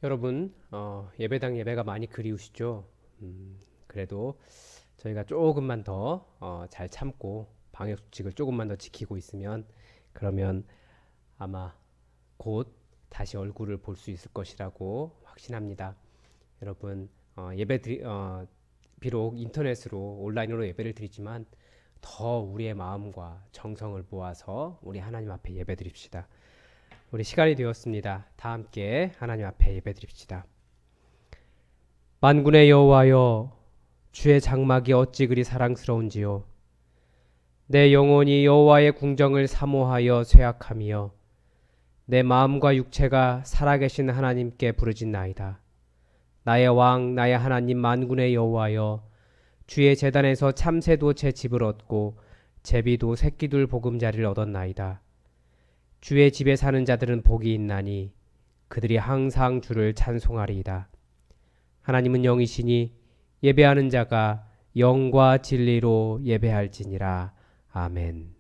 여러분, 예배당 예배가 많이 그리우시죠? 그래도 저희가 조금만 더 잘 참고 방역 수칙을 조금만 더 지키고 있으면 그러면 아마 곧 다시 얼굴을 볼 수 있을 것이라고 확신합니다. 여러분, 비록 인터넷으로 온라인으로 예배를 드리지만 더 우리의 마음과 정성을 모아서 우리 하나님 앞에 예배 드립시다. 우리 시간이 되었습니다. 다 함께 하나님 앞에 예배 드립시다. 만군의 여호와여, 주의 장막이 어찌 그리 사랑스러운지요. 내 영혼이 여호와의 궁정을 사모하여 쇠약하며 내 마음과 육체가 살아계신 하나님께 부르짖나이다. 나의 왕, 나의 하나님 만군의 여호와여, 주의 제단에서 참새도 제 집을 얻고 제비도 새끼둘 보금자리를 얻었나이다. 주의 집에 사는 자들은 복이 있나니 그들이 항상 주를 찬송하리이다. 하나님은 영이시니 예배하는 자가 영과 진리로 예배할지니라. 아멘.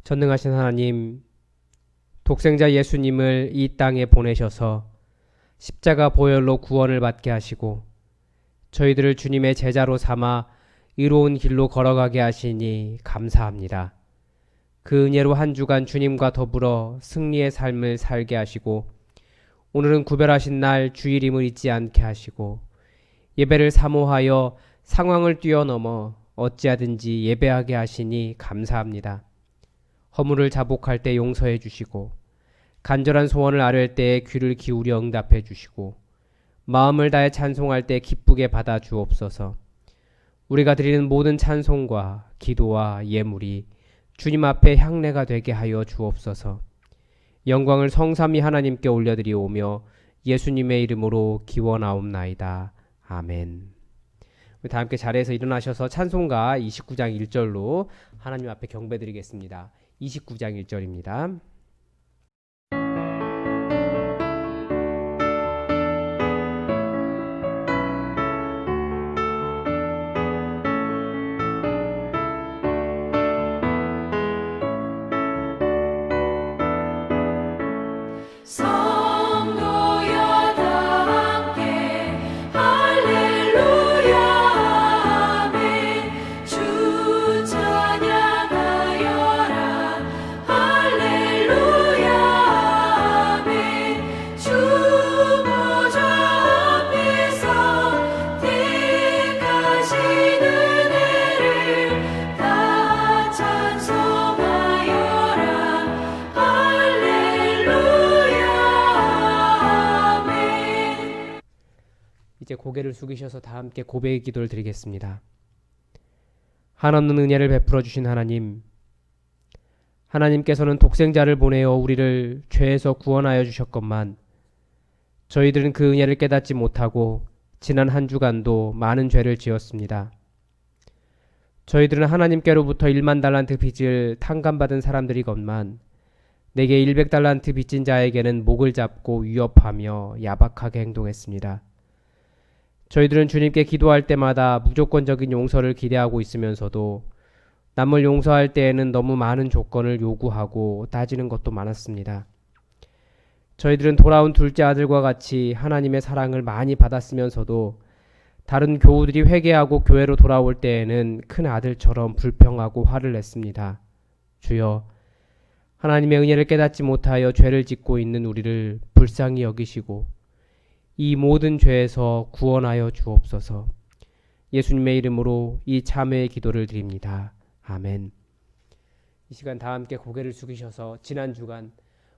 전능하신 하나님, 독생자 예수님을 이 땅에 보내셔서 십자가 보혈로 구원을 받게 하시고 저희들을 주님의 제자로 삼아 의로운 길로 걸어가게 하시니 감사합니다. 그 은혜로 한 주간 주님과 더불어 승리의 삶을 살게 하시고 오늘은 구별하신 날 주일임을 잊지 않게 하시고 예배를 사모하여 상황을 뛰어넘어 어찌하든지 예배하게 하시니 감사합니다. 허물을 자복할 때 용서해 주시고 간절한 소원을 아뢰을 때에 귀를 기울여 응답해 주시고 마음을 다해 찬송할 때 기쁘게 받아 주옵소서. 우리가 드리는 모든 찬송과 기도와 예물이 주님 앞에 향례가 되게 하여 주옵소서. 영광을 성삼위 하나님께 올려드리오며 예수님의 이름으로 기원하옵나이다. 아멘. 우리 다 함께 자리에서 일어나셔서 찬송가 29장 1절로 하나님 앞에 경배드리겠습니다. 29장 1절입니다. 이제 고개를 숙이셔서 다 함께 고백의 기도를 드리겠습니다. 한없는 은혜를 베풀어 주신 하나님, 하나님께서는 독생자를 보내어 우리를 죄에서 구원하여 주셨건만 저희들은 그 은혜를 깨닫지 못하고 지난 한 주간도 많은 죄를 지었습니다. 저희들은 하나님께로부터 1만 달란트 빚을 탕감받은 사람들이건만 내게 100달란트 빚진 자에게는 목을 잡고 위협하며 야박하게 행동했습니다. 저희들은 주님께 기도할 때마다 무조건적인 용서를 기대하고 있으면서도 남을 용서할 때에는 너무 많은 조건을 요구하고 따지는 것도 많았습니다. 저희들은 돌아온 둘째 아들과 같이 하나님의 사랑을 많이 받았으면서도 다른 교우들이 회개하고 교회로 돌아올 때에는 큰 아들처럼 불평하고 화를 냈습니다. 주여, 하나님의 은혜를 깨닫지 못하여 죄를 짓고 있는 우리를 불쌍히 여기시고 이 모든 죄에서 구원하여 주옵소서. 예수님의 이름으로 이 참회의 기도를 드립니다. 아멘. 이 시간 다 함께 고개를 숙이셔서 지난 주간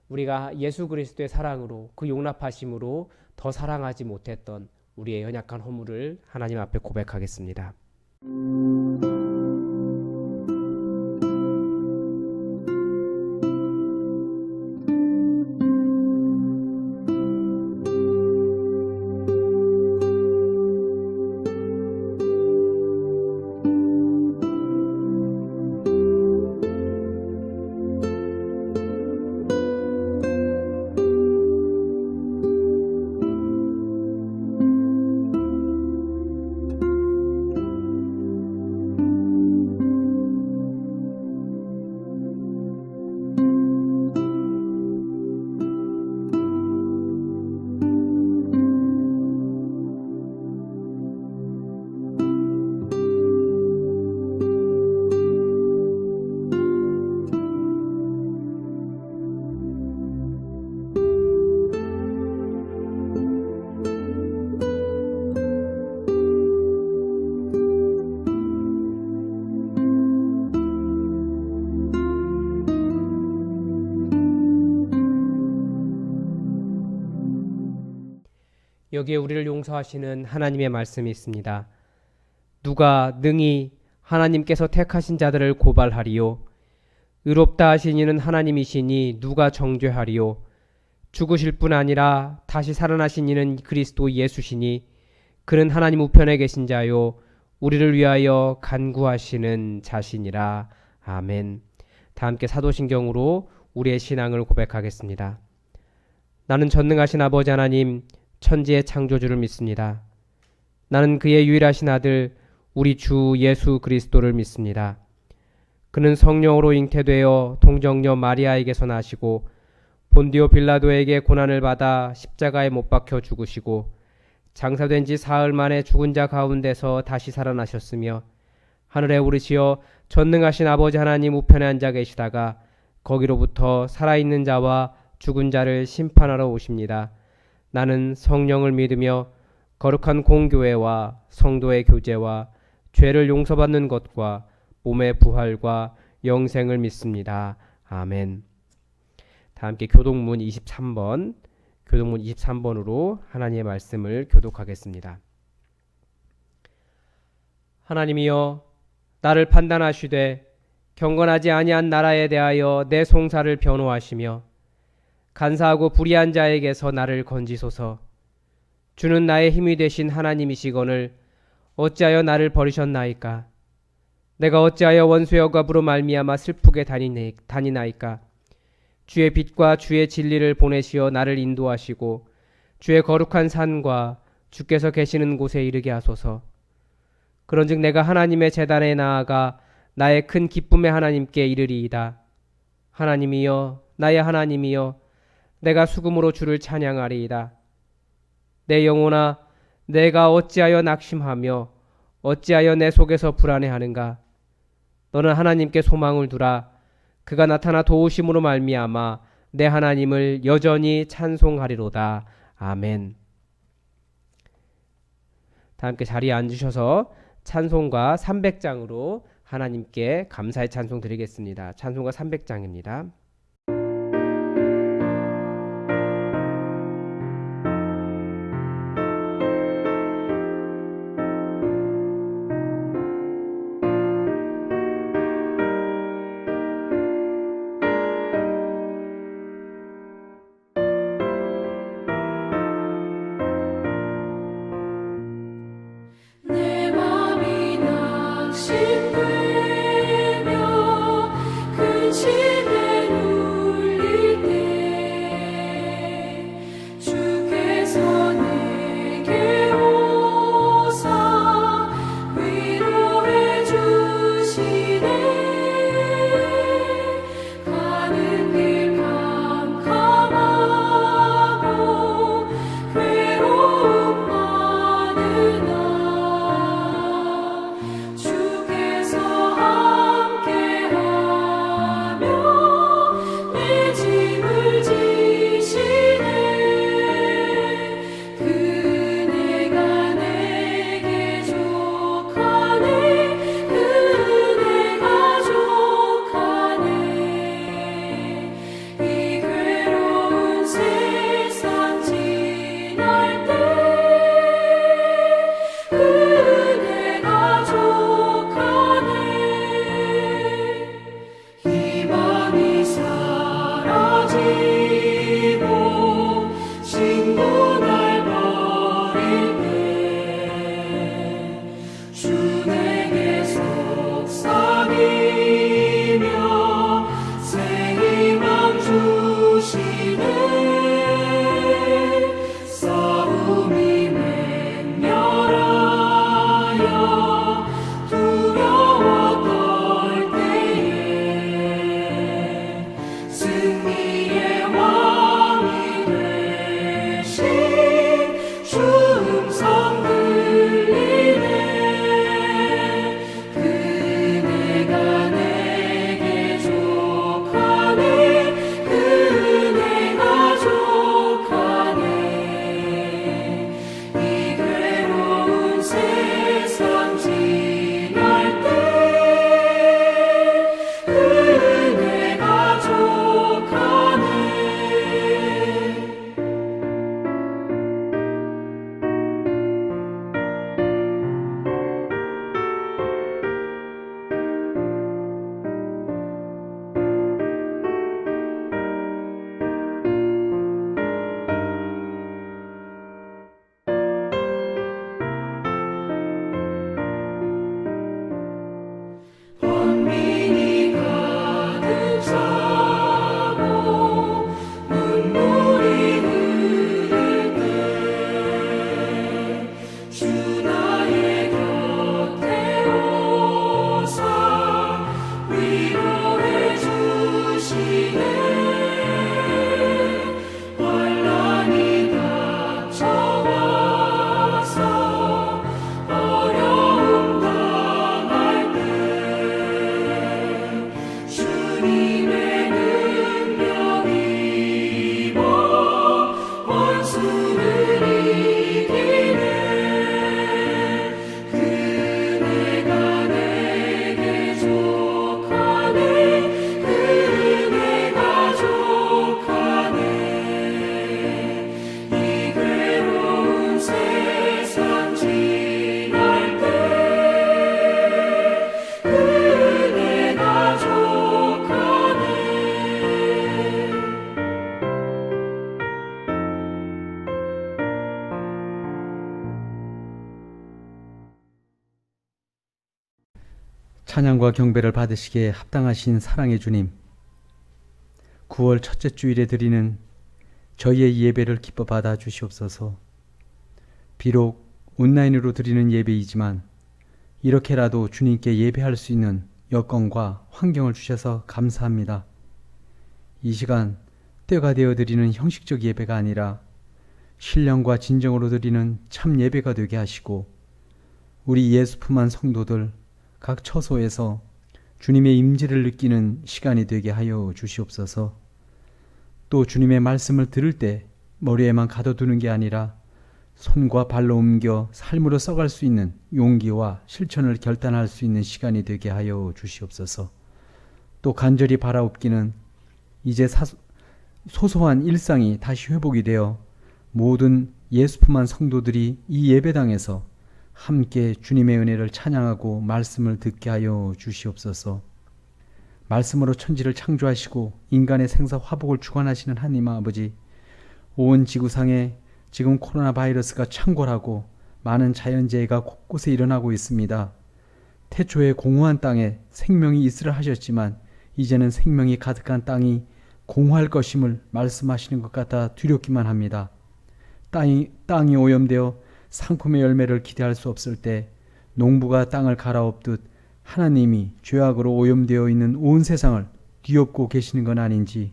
우리가 예수 그리스도의 사랑으로 그 용납하심으로 더 사랑하지 못했던 우리의 연약한 허물을 하나님 앞에 고백하겠습니다. 여기에 우리를 용서하시는 하나님의 말씀이 있습니다. 누가 능히 하나님께서 택하신 자들을 고발하리요? 의롭다 하신 이는 하나님이시니 누가 정죄하리요? 죽으실 뿐 아니라 다시 살아나신 이는 그리스도 예수시니 그는 하나님 우편에 계신 자요 우리를 위하여 간구하시는 자시니라. 아멘. 다 함께 사도신경으로 우리의 신앙을 고백하겠습니다. 나는 전능하신 아버지 하나님 천지의 창조주를 믿습니다. 나는 그의 유일하신 아들 우리 주 예수 그리스도를 믿습니다. 그는 성령으로 잉태되어 동정녀 마리아에게서 나시고 본디오 빌라도에게 고난을 받아 십자가에 못 박혀 죽으시고 장사된 지 사흘 만에 죽은 자 가운데서 다시 살아나셨으며 하늘에 오르시어 전능하신 아버지 하나님 우편에 앉아 계시다가 거기로부터 살아있는 자와 죽은 자를 심판하러 오십니다. 나는 성령을 믿으며 거룩한 공교회와 성도의 교제와 죄를 용서받는 것과 몸의 부활과 영생을 믿습니다. 아멘. 다 함께 교독문 23번으로 하나님의 말씀을 교독하겠습니다. 하나님이여 나를 판단하시되 경건하지 아니한 나라에 대하여 내 송사를 변호하시며 간사하고 불의한 자에게서 나를 건지소서. 주는 나의 힘이 되신 하나님이시거늘 어찌하여 나를 버리셨나이까? 내가 어찌하여 원수의 억압으로 말미암아 슬프게 다니나이까? 주의 빛과 주의 진리를 보내시어 나를 인도하시고 주의 거룩한 산과 주께서 계시는 곳에 이르게 하소서. 그런즉 내가 하나님의 제단에 나아가 나의 큰 기쁨의 하나님께 이르리이다. 하나님이여 나의 하나님이여 내가 수금으로 주를 찬양하리이다. 내 영혼아 내가 어찌하여 낙심하며 어찌하여 내 속에서 불안해하는가? 너는 하나님께 소망을 두라. 그가 나타나 도우심으로 말미암아 내 하나님을 여전히 찬송하리로다. 아멘. 다 함께 자리에 앉으셔서 찬송가 300장으로 하나님께 감사의 찬송 드리겠습니다. 찬송가 300장입니다. 근심되며 근심에 찬양과 경배를 받으시기에 합당하신 사랑의 주님, 9월 첫째 주일에 드리는 저희의 예배를 기뻐 받아 주시옵소서. 비록 온라인으로 드리는 예배이지만 이렇게라도 주님께 예배할 수 있는 여건과 환경을 주셔서 감사합니다. 이 시간 때가 되어 드리는 형식적 예배가 아니라 신령과 진정으로 드리는 참 예배가 되게 하시고, 우리 예수 품한 성도들 각 처소에서 주님의 임재를 느끼는 시간이 되게 하여 주시옵소서. 또 주님의 말씀을 들을 때 머리에만 가둬두는 게 아니라 손과 발로 옮겨 삶으로 써갈 수 있는 용기와 실천을 결단할 수 있는 시간이 되게 하여 주시옵소서. 또 간절히 바라옵기는 이제 소소한 일상이 다시 회복이 되어 모든 예수 품한 성도들이 이 예배당에서 함께 주님의 은혜를 찬양하고 말씀을 듣게 하여 주시옵소서. 말씀으로 천지를 창조하시고 인간의 생사 화복을 주관하시는 하나님 아버지, 온 지구상에 지금 코로나 바이러스가 창궐하고 많은 자연재해가 곳곳에 일어나고 있습니다. 태초에 공허한 땅에 생명이 있으라 하셨지만 이제는 생명이 가득한 땅이 공허할 것임을 말씀하시는 것 같아 두렵기만 합니다. 땅이 오염되어 상품의 열매를 기대할 수 없을 때 농부가 땅을 갈아엎듯 하나님이 죄악으로 오염되어 있는 온 세상을 뒤엎고 계시는 건 아닌지,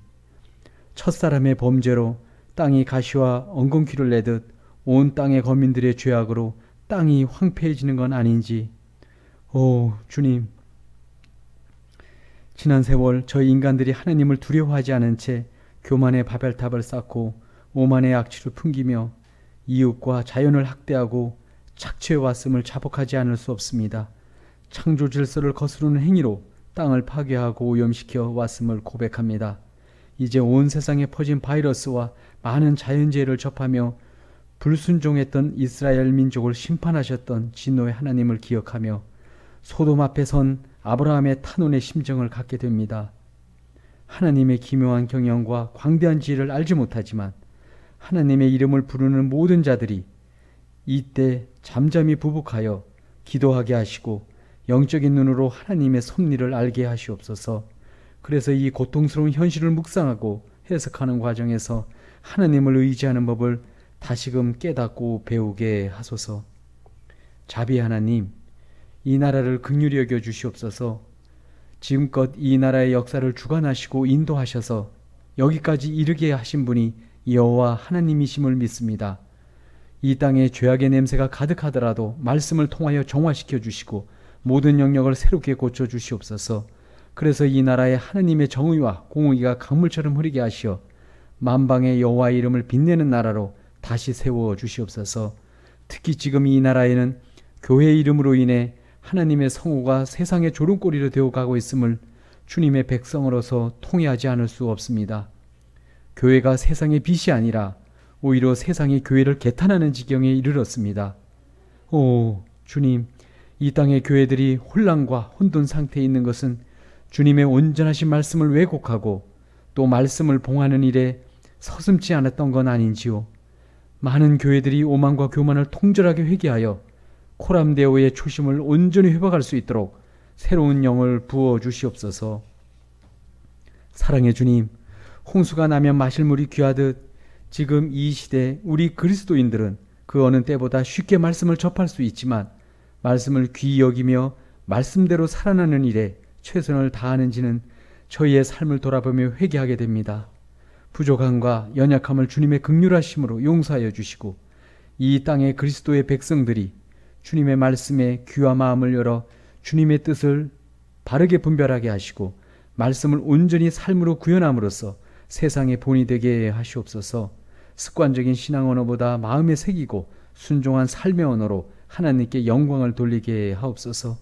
첫사람의 범죄로 땅이 가시와 엉겅퀴를 내듯 온 땅의 거민들의 죄악으로 땅이 황폐해지는 건 아닌지. 오 주님, 지난 세월 저희 인간들이 하나님을 두려워하지 않은 채 교만의 바벨탑을 쌓고 오만의 악취를 풍기며 이웃과 자연을 학대하고 착취해왔음을 자복하지 않을 수 없습니다. 창조 질서를 거스르는 행위로 땅을 파괴하고 오염시켜 왔음을 고백합니다. 이제 온 세상에 퍼진 바이러스와 많은 자연재해를 접하며 불순종했던 이스라엘 민족을 심판하셨던 진노의 하나님을 기억하며 소돔 앞에 선 아브라함의 탄원의 심정을 갖게 됩니다. 하나님의 기묘한 경영과 광대한 지혜를 알지 못하지만 하나님의 이름을 부르는 모든 자들이 이때 잠잠히 부복하여 기도하게 하시고 영적인 눈으로 하나님의 섭리를 알게 하시옵소서. 그래서 이 고통스러운 현실을 묵상하고 해석하는 과정에서 하나님을 의지하는 법을 다시금 깨닫고 배우게 하소서. 자비 하나님, 이 나라를 긍휼히 여겨 주시옵소서. 지금껏 이 나라의 역사를 주관하시고 인도하셔서 여기까지 이르게 하신 분이 여호와 하나님이심을 믿습니다. 이 땅에 죄악의 냄새가 가득하더라도 말씀을 통하여 정화시켜 주시고 모든 영역을 새롭게 고쳐 주시옵소서. 그래서 이 나라에 하나님의 정의와 공의가 강물처럼 흐르게 하시어 만방의 여호와의 이름을 빛내는 나라로 다시 세워 주시옵소서. 특히 지금 이 나라에는 교회의 이름으로 인해 하나님의 성호가 세상의 조롱거리로 되어가고 있음을 주님의 백성으로서 통회하지 않을 수 없습니다. 교회가 세상의 빛이 아니라 오히려 세상이 교회를 개탄하는 지경에 이르렀습니다. 오 주님, 이 땅의 교회들이 혼란과 혼돈 상태에 있는 것은 주님의 온전하신 말씀을 왜곡하고 또 말씀을 봉하는 일에 서슴지 않았던 건 아닌지요. 많은 교회들이 오만과 교만을 통절하게 회개하여 코람데오의 초심을 온전히 회복할 수 있도록 새로운 영을 부어 주시옵소서. 사랑의 주님, 홍수가 나면 마실 물이 귀하듯 지금 이 시대 우리 그리스도인들은 그 어느 때보다 쉽게 말씀을 접할 수 있지만 말씀을 귀히 여기며 말씀대로 살아나는 일에 최선을 다하는지는 저희의 삶을 돌아보며 회개하게 됩니다. 부족함과 연약함을 주님의 긍휼하심으로 용서하여 주시고 이 땅의 그리스도의 백성들이 주님의 말씀에 귀와 마음을 열어 주님의 뜻을 바르게 분별하게 하시고 말씀을 온전히 삶으로 구현함으로써 세상의 본이 되게 하시옵소서. 습관적인 신앙 언어보다 마음에 새기고 순종한 삶의 언어로 하나님께 영광을 돌리게 하옵소서.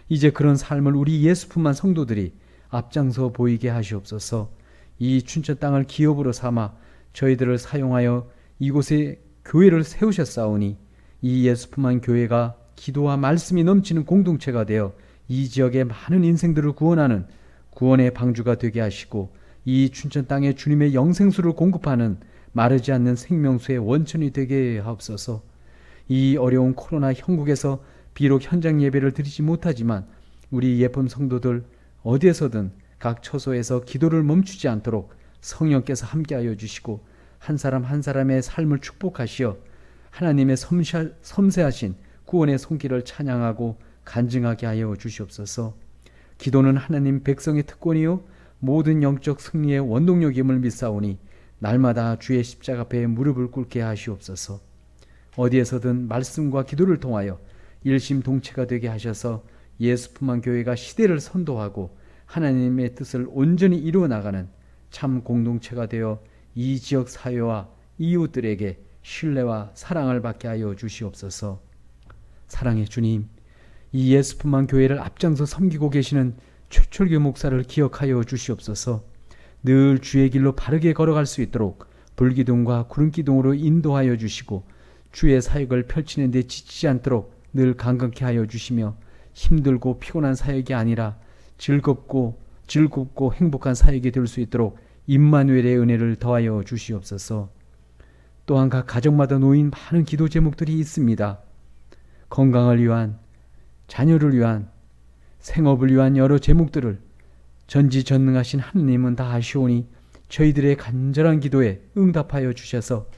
이제 그런 삶을 우리 예수 품한 성도들이 앞장서 보이게 하시옵소서. 이 춘천 땅을 기업으로 삼아 저희들을 사용하여 이곳에 교회를 세우셨사오니 이 예수 품한 교회가 기도와 말씀이 넘치는 공동체가 되어 이 지역의 많은 인생들을 구원하는 구원의 방주가 되게 하시고 이 춘천 땅에 주님의 영생수를 공급하는 마르지 않는 생명수의 원천이 되게 하옵소서. 이 어려운 코로나 형국에서 비록 현장 예배를 드리지 못하지만 우리 예쁜 성도들 어디에서든 각 처소에서 기도를 멈추지 않도록 성령께서 함께하여 주시고 한 사람 한 사람의 삶을 축복하시어 하나님의 섬세하신 구원의 손길을 찬양하고 간증하게 하여 주시옵소서. 기도는 하나님 백성의 특권이요 모든 영적 승리의 원동력임을 믿사오니 날마다 주의 십자가 앞에 무릎을 꿇게 하시옵소서. 어디에서든 말씀과 기도를 통하여 일심동체가 되게 하셔서 예수품한 교회가 시대를 선도하고 하나님의 뜻을 온전히 이루어 나가는 참 공동체가 되어 이 지역 사회와 이웃들에게 신뢰와 사랑을 받게 하여 주시옵소서. 사랑의 주님, 이 예수품한 교회를 앞장서 섬기고 계시는 최철규 목사를 기억하여 주시옵소서. 늘 주의 길로 바르게 걸어갈 수 있도록 불기둥과 구름기둥으로 인도하여 주시고 주의 사역을 펼치는 데 지치지 않도록 늘 강건케 하여 주시며 힘들고 피곤한 사역이 아니라 즐겁고 행복한 사역이 될 수 있도록 임마누엘의 은혜를 더하여 주시옵소서. 또한 각 가정마다 놓인 많은 기도 제목들이 있습니다. 건강을 위한, 자녀를 위한, 생업을 위한 여러 제목들을 전지전능하신 하느님은 다 아시오니 저희들의 간절한 기도에 응답하여 주셔서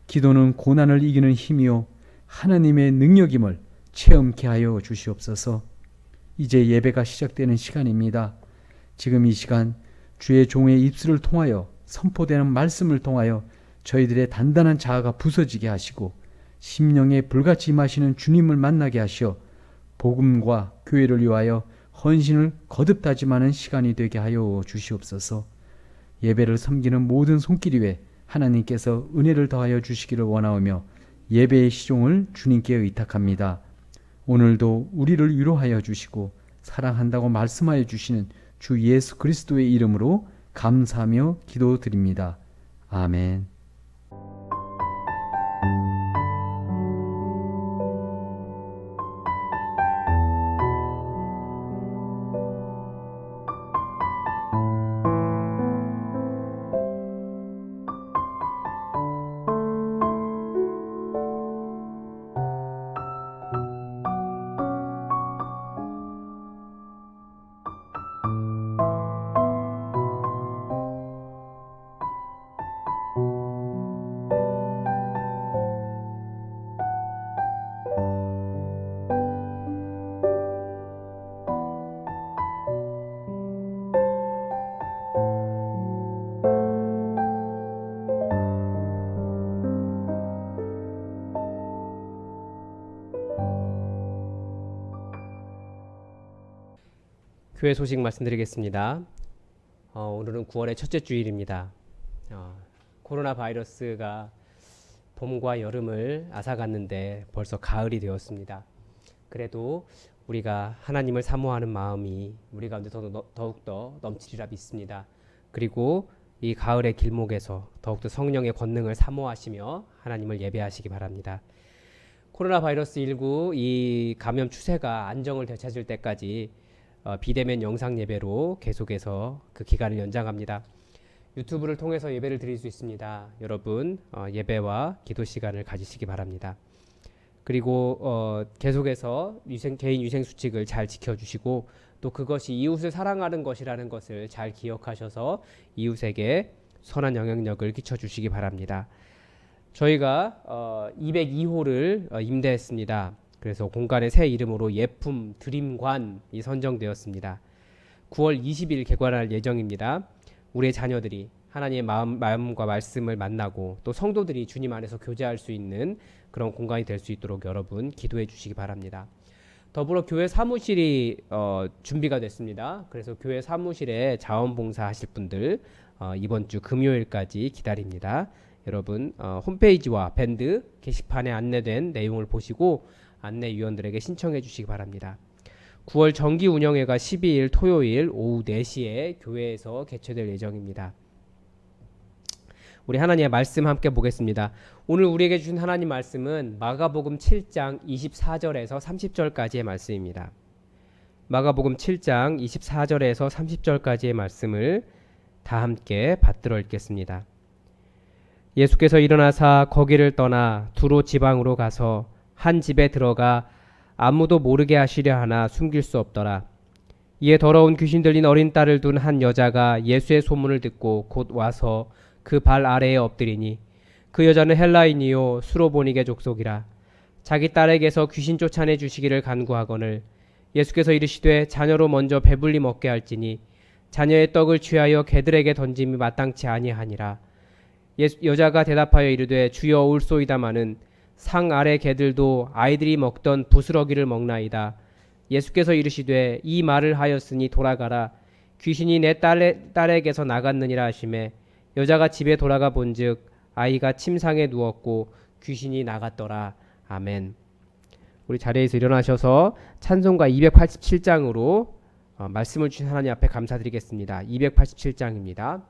기도는 고난을 이기는 힘이요 하나님의 능력임을 체험케 하여 주시옵소서. 이제 예배가 시작되는 시간입니다. 지금 이 시간 주의 종의 입술을 통하여 선포되는 말씀을 통하여 저희들의 단단한 자아가 부서지게 하시고 심령에 불같이 임하시는 주님을 만나게 하시어 복음과 교회를 위하여 헌신을 거듭 다짐하는 시간이 되게 하여 주시옵소서. 예배를 섬기는 모든 손길 위에 하나님께서 은혜를 더하여 주시기를 원하오며 예배의 시종을 주님께 의탁합니다. 오늘도 우리를 위로하여 주시고 사랑한다고 말씀하여 주시는 주 예수 그리스도의 이름으로 감사하며 기도드립니다. 아멘. 교회 소식 말씀드리겠습니다. 오늘은 9월의 첫째 주일입니다. 코로나 바이러스가 봄과 여름을 앗아갔는데 벌써 가을이 되었습니다. 그래도 우리가 하나님을 사모하는 마음이 우리 가운데 더욱더 넘치리라 믿습니다. 그리고 이 가을의 길목에서 더욱더 성령의 권능을 사모하시며 하나님을 예배하시기 바랍니다. 코로나 바이러스 19 이 감염 추세가 안정을 되찾을 때까지 비대면 영상 예배로 계속해서 그 기간을 연장합니다. 유튜브를 통해서 예배를 드릴 수 있습니다. 여러분 예배와 기도 시간을 가지시기 바랍니다. 그리고 계속해서 개인 위생 수칙을 잘 지켜주시고 또 그것이 이웃을 사랑하는 것이라는 것을 잘 기억하셔서 이웃에게 선한 영향력을 끼쳐주시기 바랍니다. 저희가 202호를 임대했습니다. 그래서 공간의 새 이름으로 예품 드림관이 선정되었습니다. 9월 20일 개관할 예정입니다. 우리의 자녀들이 하나님의 마음과 말씀을 만나고 또 성도들이 주님 안에서 교제할 수 있는 그런 공간이 될 수 있도록 여러분 기도해 주시기 바랍니다. 더불어 교회 사무실이 준비가 됐습니다. 그래서 교회 사무실에 자원봉사 하실 분들 이번 주 금요일까지 기다립니다. 여러분 홈페이지와 밴드 게시판에 안내된 내용을 보시고 안내위원들에게 신청해 주시기 바랍니다. 9월 정기 운영회가 12일 토요일 오후 4시에 교회에서 개최될 예정입니다. 우리 하나님의 말씀 함께 보겠습니다. 오늘 우리에게 주신 하나님 말씀은 마가복음 7장 24절에서 30절까지의 말씀입니다. 마가복음 7장 24절에서 30절까지의 말씀을 다 함께 받들어 읽겠습니다. 예수께서 일어나사 거기를 떠나 두로 지방으로 가서 한 집에 들어가 아무도 모르게 하시려 하나 숨길 수 없더라. 이에 더러운 귀신 들린 어린 딸을 둔 한 여자가 예수의 소문을 듣고 곧 와서 그 발 아래에 엎드리니 그 여자는 헬라인이요 수로보니게 족속이라. 자기 딸에게서 귀신 쫓아내 주시기를 간구하거늘 예수께서 이르시되 자녀로 먼저 배불리 먹게 할지니 자녀의 떡을 취하여 개들에게 던짐이 마땅치 아니하니라. 여자가 대답하여 이르되 주여 올소이다마는 상 아래 개들도 아이들이 먹던 부스러기를 먹나이다. 예수께서 이르시되 이 말을 하였으니 돌아가라. 귀신이 내 딸에게서 나갔느니라 하시매 여자가 집에 돌아가 본즉 아이가 침상에 누웠고 귀신이 나갔더라. 아멘. 우리 자리에서 일어나셔서 찬송가 287장으로 말씀을 주신 하나님 앞에 감사드리겠습니다. 287장입니다.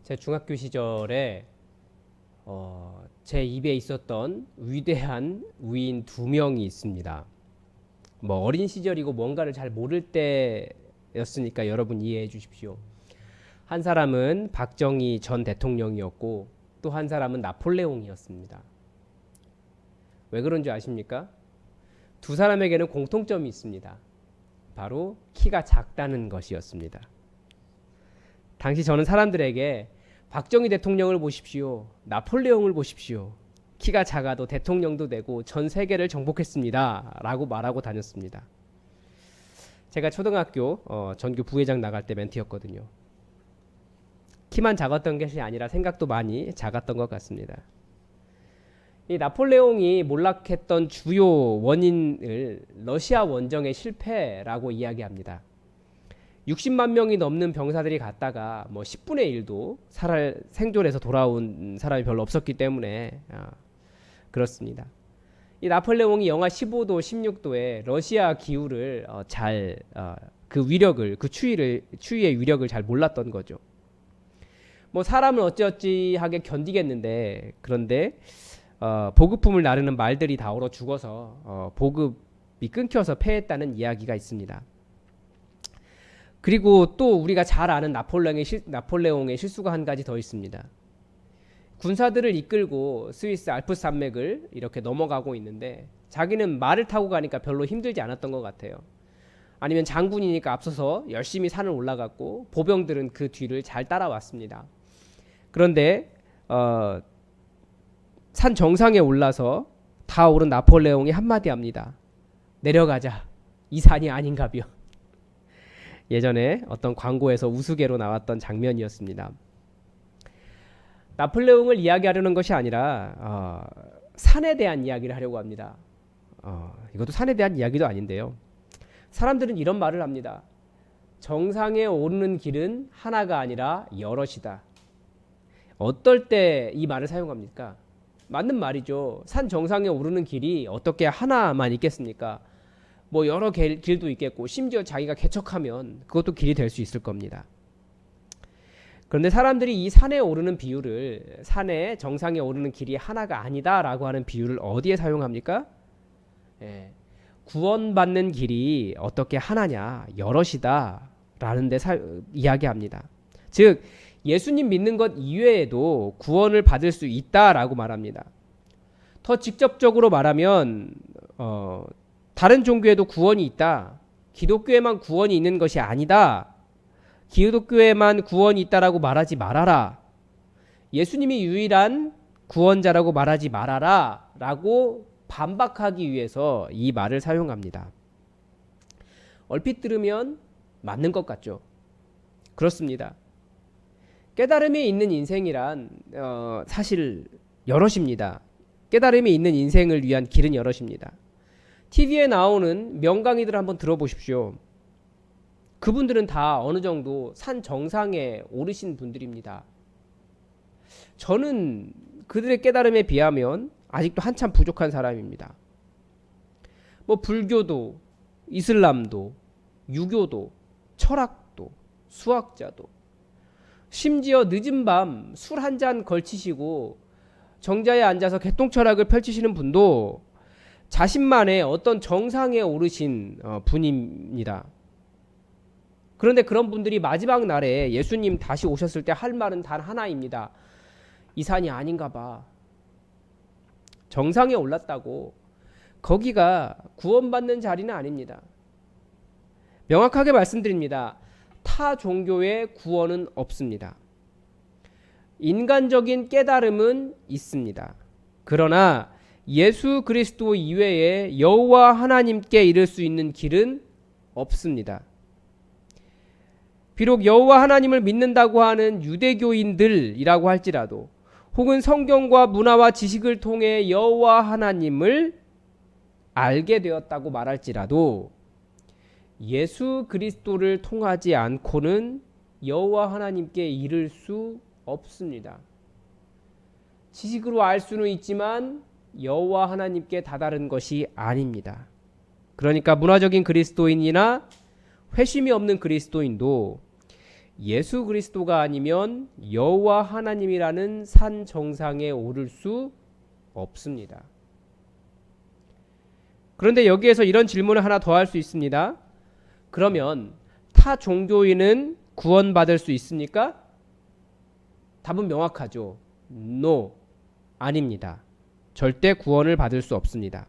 제 중학교 시절에 제 입에 있었던 위대한 위인 두 명이 있습니다. 뭐 어린 시절이고 뭔가를 잘 모를 때였으니까 여러분 이해해 주십시오. 한 사람은 박정희 전 대통령이었고 또 한 사람은 나폴레옹이었습니다. 왜 그런 줄 아십니까? 두 사람에게는 공통점이 있습니다. 바로 키가 작다는 것이었습니다. 당시 저는 사람들에게 박정희 대통령을 보십시오. 나폴레옹을 보십시오. 키가 작아도 대통령도 되고 전 세계를 정복했습니다. 라고 말하고 다녔습니다. 제가 초등학교 전교 부회장 나갈 때 멘티였거든요. 키만 작았던 것이 아니라 생각도 많이 작았던 것 같습니다. 이 나폴레옹이 몰락했던 주요 원인을 러시아 원정의 실패라고 이야기합니다. 60만 명이 넘는 병사들이 갔다가 뭐 10분의 1도 생존해서 돌아온 사람이 별로 없었기 때문에 그렇습니다. 이 나폴레옹이 영하 15도, 16도에 러시아 기후를 그 위력을, 그 추위의 위력을 잘 몰랐던 거죠. 뭐 사람은 어찌어찌하게 견디겠는데, 그런데 보급품을 나르는 말들이 다 얼어 죽어서 보급이 끊겨서 패했다는 이야기가 있습니다. 그리고 또 우리가 잘 아는 나폴레옹의 실수가 한 가지 더 있습니다. 군사들을 이끌고 스위스 알프스 산맥을 이렇게 넘어가고 있는데 자기는 말을 타고 가니까 별로 힘들지 않았던 것 같아요. 아니면 장군이니까 앞서서 열심히 산을 올라갔고 보병들은 그 뒤를 잘 따라왔습니다. 그런데 산 정상에 올라서 다 오른 나폴레옹이 한마디 합니다. 내려가자. 이 산이 아닌가벼. 예전에 어떤 광고에서 우스개로 나왔던 장면이었습니다. 나폴레옹을 이야기하려는 것이 아니라 산에 대한 이야기를 하려고 합니다. 이것도 산에 대한 이야기도 아닌데요. 사람들은 이런 말을 합니다. 정상에 오르는 길은 하나가 아니라 여럿이다. 어떨 때 이 말을 사용합니까? 맞는 말이죠. 산 정상에 오르는 길이 어떻게 하나만 있겠습니까? 뭐 여러 길도 있겠고 심지어 자기가 개척하면 그것도 길이 될 수 있을 겁니다. 그런데 사람들이 이 산에 오르는 비유를 산의 정상에 오르는 길이 하나가 아니다라고 하는 비유를 어디에 사용합니까? 구원받는 길이 어떻게 하나냐, 여럿이다 라는 데 이야기합니다. 즉 예수님 믿는 것 이외에도 구원을 받을 수 있다라고 말합니다. 더 직접적으로 말하면 다른 종교에도 구원이 있다. 기독교에만 구원이 있는 것이 아니다. 기독교에만 구원이 있다라고 말하지 말아라. 예수님이 유일한 구원자라고 말하지 말아라 라고 반박하기 위해서 이 말을 사용합니다. 얼핏 들으면 맞는 것 같죠? 그렇습니다. 깨달음이 있는 인생이란 사실 여럿입니다. 깨달음이 있는 인생을 위한 길은 여럿입니다. TV에 나오는 명강의들 한번 들어보십시오. 그분들은 다 어느 정도 산 정상에 오르신 분들입니다. 저는 그들의 깨달음에 비하면 아직도 한참 부족한 사람입니다. 뭐 불교도, 이슬람도, 유교도, 철학도, 수학자도, 심지어 늦은 밤 술 한 잔 걸치시고 정자에 앉아서 개똥철학을 펼치시는 분도 자신만의 어떤 정상에 오르신 분입니다. 그런데 그런 분들이 마지막 날에 예수님 다시 오셨을 때 할 말은 단 하나입니다. 이 산이 아닌가 봐. 정상에 올랐다고 거기가 구원받는 자리는 아닙니다. 명확하게 말씀드립니다. 타 종교의 구원은 없습니다. 인간적인 깨달음은 있습니다. 그러나 예수 그리스도 이외에 여호와 하나님께 이를 수 있는 길은 없습니다. 비록 여호와 하나님을 믿는다고 하는 유대교인들이라고 할지라도 혹은 성경과 문화와 지식을 통해 여호와 하나님을 알게 되었다고 말할지라도 예수 그리스도를 통하지 않고는 여호와 하나님께 이를 수 없습니다. 지식으로 알 수는 있지만 여호와 하나님께 다다른 것이 아닙니다. 그러니까 문화적인 그리스도인이나 회심이 없는 그리스도인도 예수 그리스도가 아니면 여호와 하나님이라는 산 정상에 오를 수 없습니다. 그런데 여기에서 이런 질문을 하나 더 할 수 있습니다. 그러면 타 종교인은 구원받을 수 있습니까? 답은 명확하죠. No, 아닙니다. 절대 구원을 받을 수 없습니다.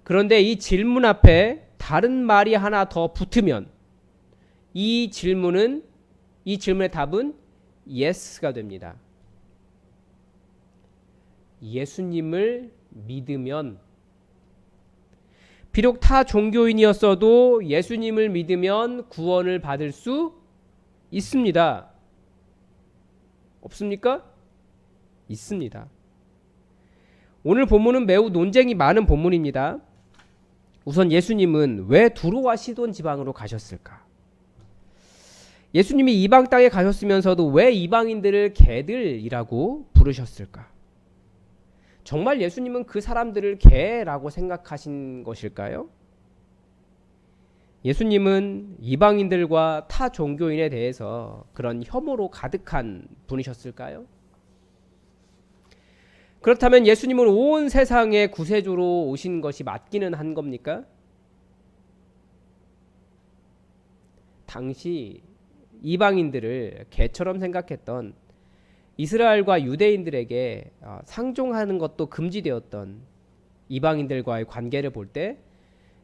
그런데 이 질문 앞에 다른 말이 하나 더 붙으면 이 질문의 답은 yes가 됩니다. 예수님을 믿으면, 비록 타 종교인이었어도 예수님을 믿으면 구원을 받을 수 있습니다. 없습니까? 있습니다. 오늘 본문은 매우 논쟁이 많은 본문입니다. 우선 예수님은 왜 두로와 시돈 지방으로 가셨을까? 예수님이 이방 땅에 가셨으면서도 왜 이방인들을 개들이라고 부르셨을까? 정말 예수님은 그 사람들을 개라고 생각하신 것일까요? 예수님은 이방인들과 타 종교인에 대해서 그런 혐오로 가득한 분이셨을까요? 그렇다면 예수님은 온 세상의 구세주로 오신 것이 맞기는 한 겁니까? 당시 이방인들을 개처럼 생각했던 이스라엘과 유대인들에게 상종하는 것도 금지되었던 이방인들과의 관계를 볼 때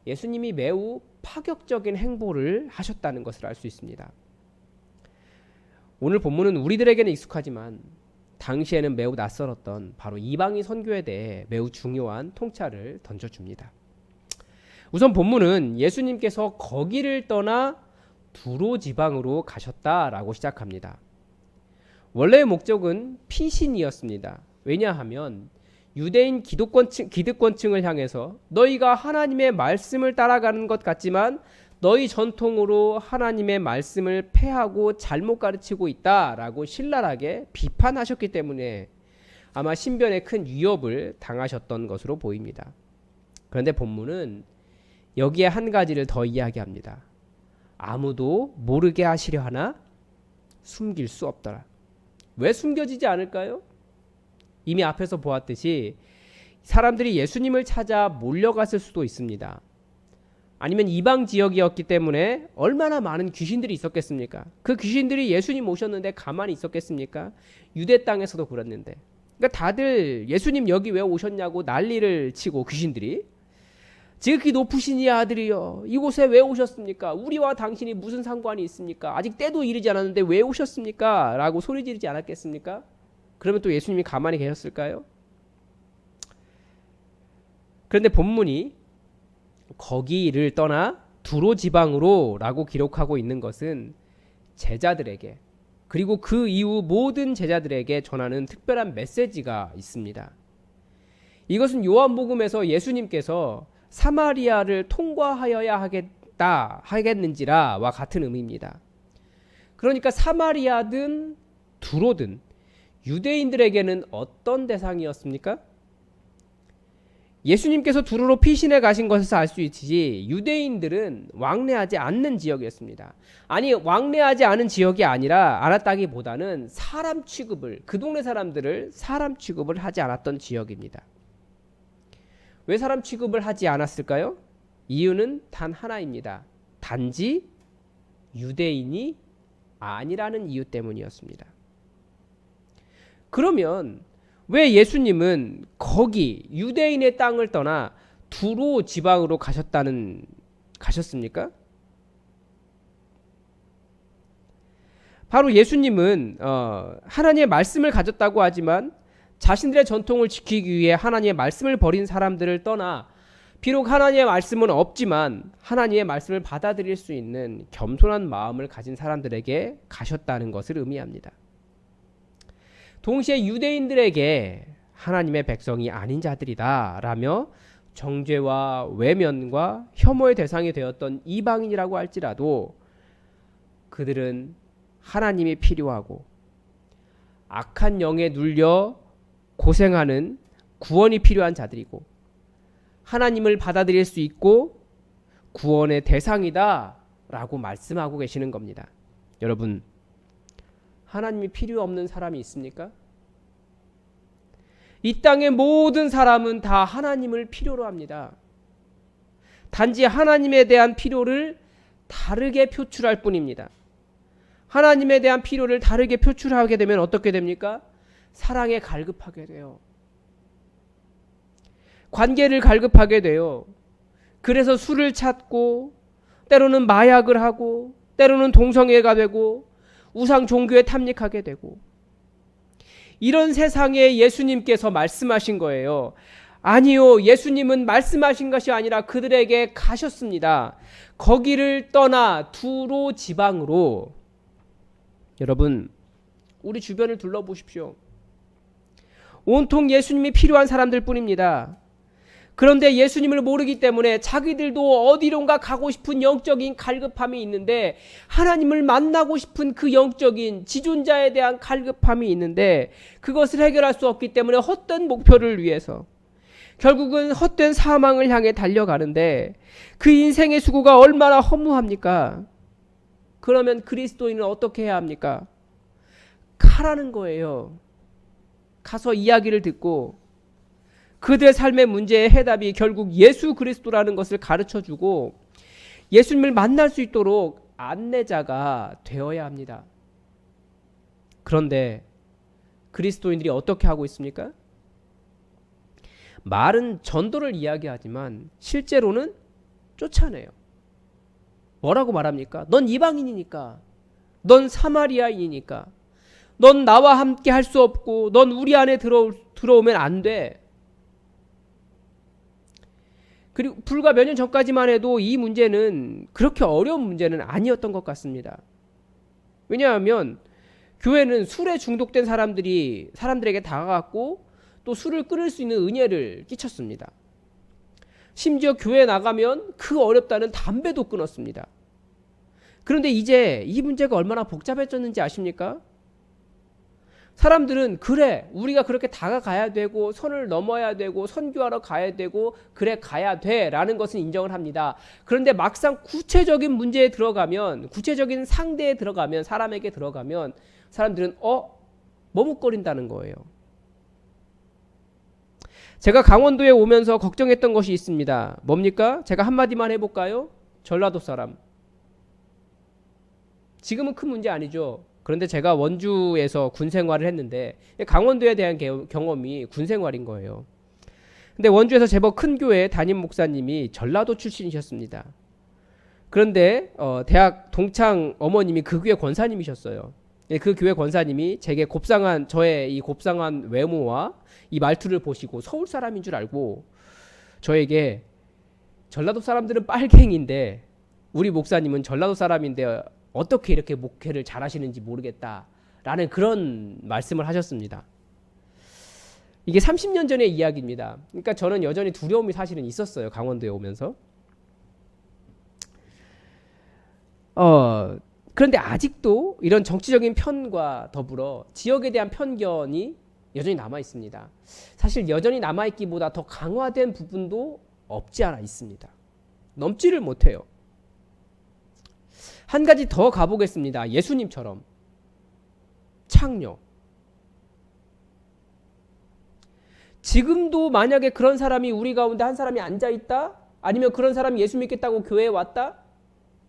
예수님이 매우 파격적인 행보를 하셨다는 것을 알 수 있습니다. 오늘 본문은 우리들에게는 익숙하지만 당시에는 매우 낯설었던 바로 이방인 선교에 대해 매우 중요한 통찰을 던져줍니다. 우선 본문은 예수님께서 거기를 떠나 두로 지방으로 가셨다라고 시작합니다. 원래의 목적은 피신이었습니다. 왜냐하면 유대인 기득권층을 향해서 너희가 하나님의 말씀을 따라가는 것 같지만 너희 전통으로 하나님의 말씀을 폐하고 잘못 가르치고 있다라고 신랄하게 비판하셨기 때문에 아마 신변에 큰 위협을 당하셨던 것으로 보입니다. 그런데 본문은 여기에 한 가지를 더 이야기합니다. 아무도 모르게 하시려 하나 숨길 수 없더라. 왜 숨겨지지 않을까요? 이미 앞에서 보았듯이 사람들이 예수님을 찾아 몰려갔을 수도 있습니다. 아니면 이방 지역이었기 때문에 얼마나 많은 귀신들이 있었겠습니까? 그 귀신들이 예수님 오셨는데 가만히 있었겠습니까? 유대 땅에서도 그랬는데. 그러니까 다들 예수님 여기 왜 오셨냐고 난리를 치고 귀신들이 지극히 높으신 이 아들이여 이곳에 왜 오셨습니까? 우리와 당신이 무슨 상관이 있습니까? 아직 때도 이르지 않았는데 왜 오셨습니까? 라고 소리 지르지 않았겠습니까? 그러면 또 예수님이 가만히 계셨을까요? 그런데 본문이 거기를 떠나 두로 지방으로 라고 기록하고 있는 것은 제자들에게 그리고 그 이후 모든 제자들에게 전하는 특별한 메시지가 있습니다. 이것은 요한복음에서 예수님께서 사마리아를 통과하여야 하겠는지라와 같은 의미입니다. 그러니까 사마리아든 두로든 유대인들에게는 어떤 대상이었습니까? 예수님께서 두로로 피신해 가신 것에서 알 수 있듯이 유대인들은 왕래하지 않는 지역이었습니다. 아니 왕래하지 않은 지역이 아니라 않았다기보다는 사람 취급을 그 동네 사람들을 사람 취급을 하지 않았던 지역입니다. 왜 사람 취급을 하지 않았을까요? 이유는 단 하나입니다. 단지 유대인이 아니라는 이유 때문이었습니다. 그러면 왜 예수님은 거기 유대인의 땅을 떠나 두로 지방으로 가셨습니까? 바로 예수님은 하나님의 말씀을 가졌다고 하지만 자신들의 전통을 지키기 위해 하나님의 말씀을 버린 사람들을 떠나 비록 하나님의 말씀은 없지만 하나님의 말씀을 받아들일 수 있는 겸손한 마음을 가진 사람들에게 가셨다는 것을 의미합니다. 동시에 유대인들에게 하나님의 백성이 아닌 자들이다 라며 정죄와 외면과 혐오의 대상이 되었던 이방인이라고 할지라도 그들은 하나님이 필요하고 악한 영에 눌려 고생하는 구원이 필요한 자들이고 하나님을 받아들일 수 있고 구원의 대상이다 라고 말씀하고 계시는 겁니다. 여러분, 하나님이 필요 없는 사람이 있습니까? 이 땅의 모든 사람은 다 하나님을 필요로 합니다. 단지 하나님에 대한 필요를 다르게 표출할 뿐입니다. 하나님에 대한 필요를 다르게 표출하게 되면 어떻게 됩니까? 사랑에 갈급하게 돼요. 관계를 갈급하게 돼요. 그래서 술을 찾고 때로는 마약을 하고 때로는 동성애가 되고 우상 종교에 탐닉하게 되고 이런 세상에 예수님께서 말씀하신 거예요. 아니요, 예수님은 말씀하신 것이 아니라 그들에게 가셨습니다. 거기를 떠나 두로 지방으로. 여러분, 우리 주변을 둘러보십시오. 온통 예수님이 필요한 사람들 뿐입니다. 그런데 예수님을 모르기 때문에 자기들도 어디론가 가고 싶은 영적인 갈급함이 있는데 하나님을 만나고 싶은 그 영적인 지존자에 대한 갈급함이 있는데 그것을 해결할 수 없기 때문에 헛된 목표를 위해서 결국은 헛된 사망을 향해 달려가는데 그 인생의 수고가 얼마나 허무합니까? 그러면 그리스도인은 어떻게 해야 합니까? 가라는 거예요. 가서 이야기를 듣고 그들의 삶의 문제의 해답이 결국 예수 그리스도라는 것을 가르쳐주고 예수님을 만날 수 있도록 안내자가 되어야 합니다. 그런데 그리스도인들이 어떻게 하고 있습니까? 말은 전도를 이야기하지만 실제로는 쫓아내요. 뭐라고 말합니까? 넌 이방인이니까, 넌 사마리아인이니까, 넌 나와 함께 할 수 없고, 넌 우리 안에 들어오면 안 돼. 그리고 불과 몇 년 전까지만 해도 이 문제는 그렇게 어려운 문제는 아니었던 것 같습니다. 왜냐하면 교회는 술에 중독된 사람들에게 다가갔고 또 술을 끊을 수 있는 은혜를 끼쳤습니다. 심지어 교회에 나가면 그 어렵다는 담배도 끊었습니다. 그런데 이제 이 문제가 얼마나 복잡해졌는지 아십니까? 사람들은 그래 우리가 그렇게 다가가야 되고 선을 넘어야 되고 선교하러 가야 되고 그래 가야 돼 라는 것은 인정을 합니다. 그런데 막상 구체적인 문제에 들어가면 구체적인 상대에 들어가면 사람에게 들어가면 사람들은 머뭇거린다는 거예요. 제가 강원도에 오면서 걱정했던 것이 있습니다. 뭡니까? 제가 한마디만 해볼까요? 전라도 사람. 지금은 큰 문제 아니죠. 그런데 제가 원주에서 군 생활을 했는데 강원도에 대한 경험이 군 생활인 거예요. 근데 원주에서 제법 큰 교회 담임 목사님이 전라도 출신이셨습니다. 그런데 대학 동창 어머님이 그 교회 권사님이셨어요. 그 교회 권사님이 저의 이 곱상한 외모와 이 말투를 보시고 서울 사람인 줄 알고 저에게 전라도 사람들은 빨갱인데 우리 목사님은 전라도 사람인데 어떻게 이렇게 목회를 잘하시는지 모르겠다라는 그런 말씀을 하셨습니다. 이게 30년 전의 이야기입니다. 그러니까 저는 여전히 두려움이 사실은 있었어요. 강원도에 오면서. 그런데 아직도 이런 정치적인 편과 더불어 지역에 대한 편견이 여전히 남아 있습니다. 사실 여전히 남아 있기보다 더 강화된 부분도 없지 않아 있습니다. 넘지를 못해요. 한 가지 더 가보겠습니다. 예수님처럼 창녀. 지금도 만약에 그런 사람이 우리 가운데 한 사람이 앉아 있다? 아니면 그런 사람이 예수 믿겠다고 교회에 왔다?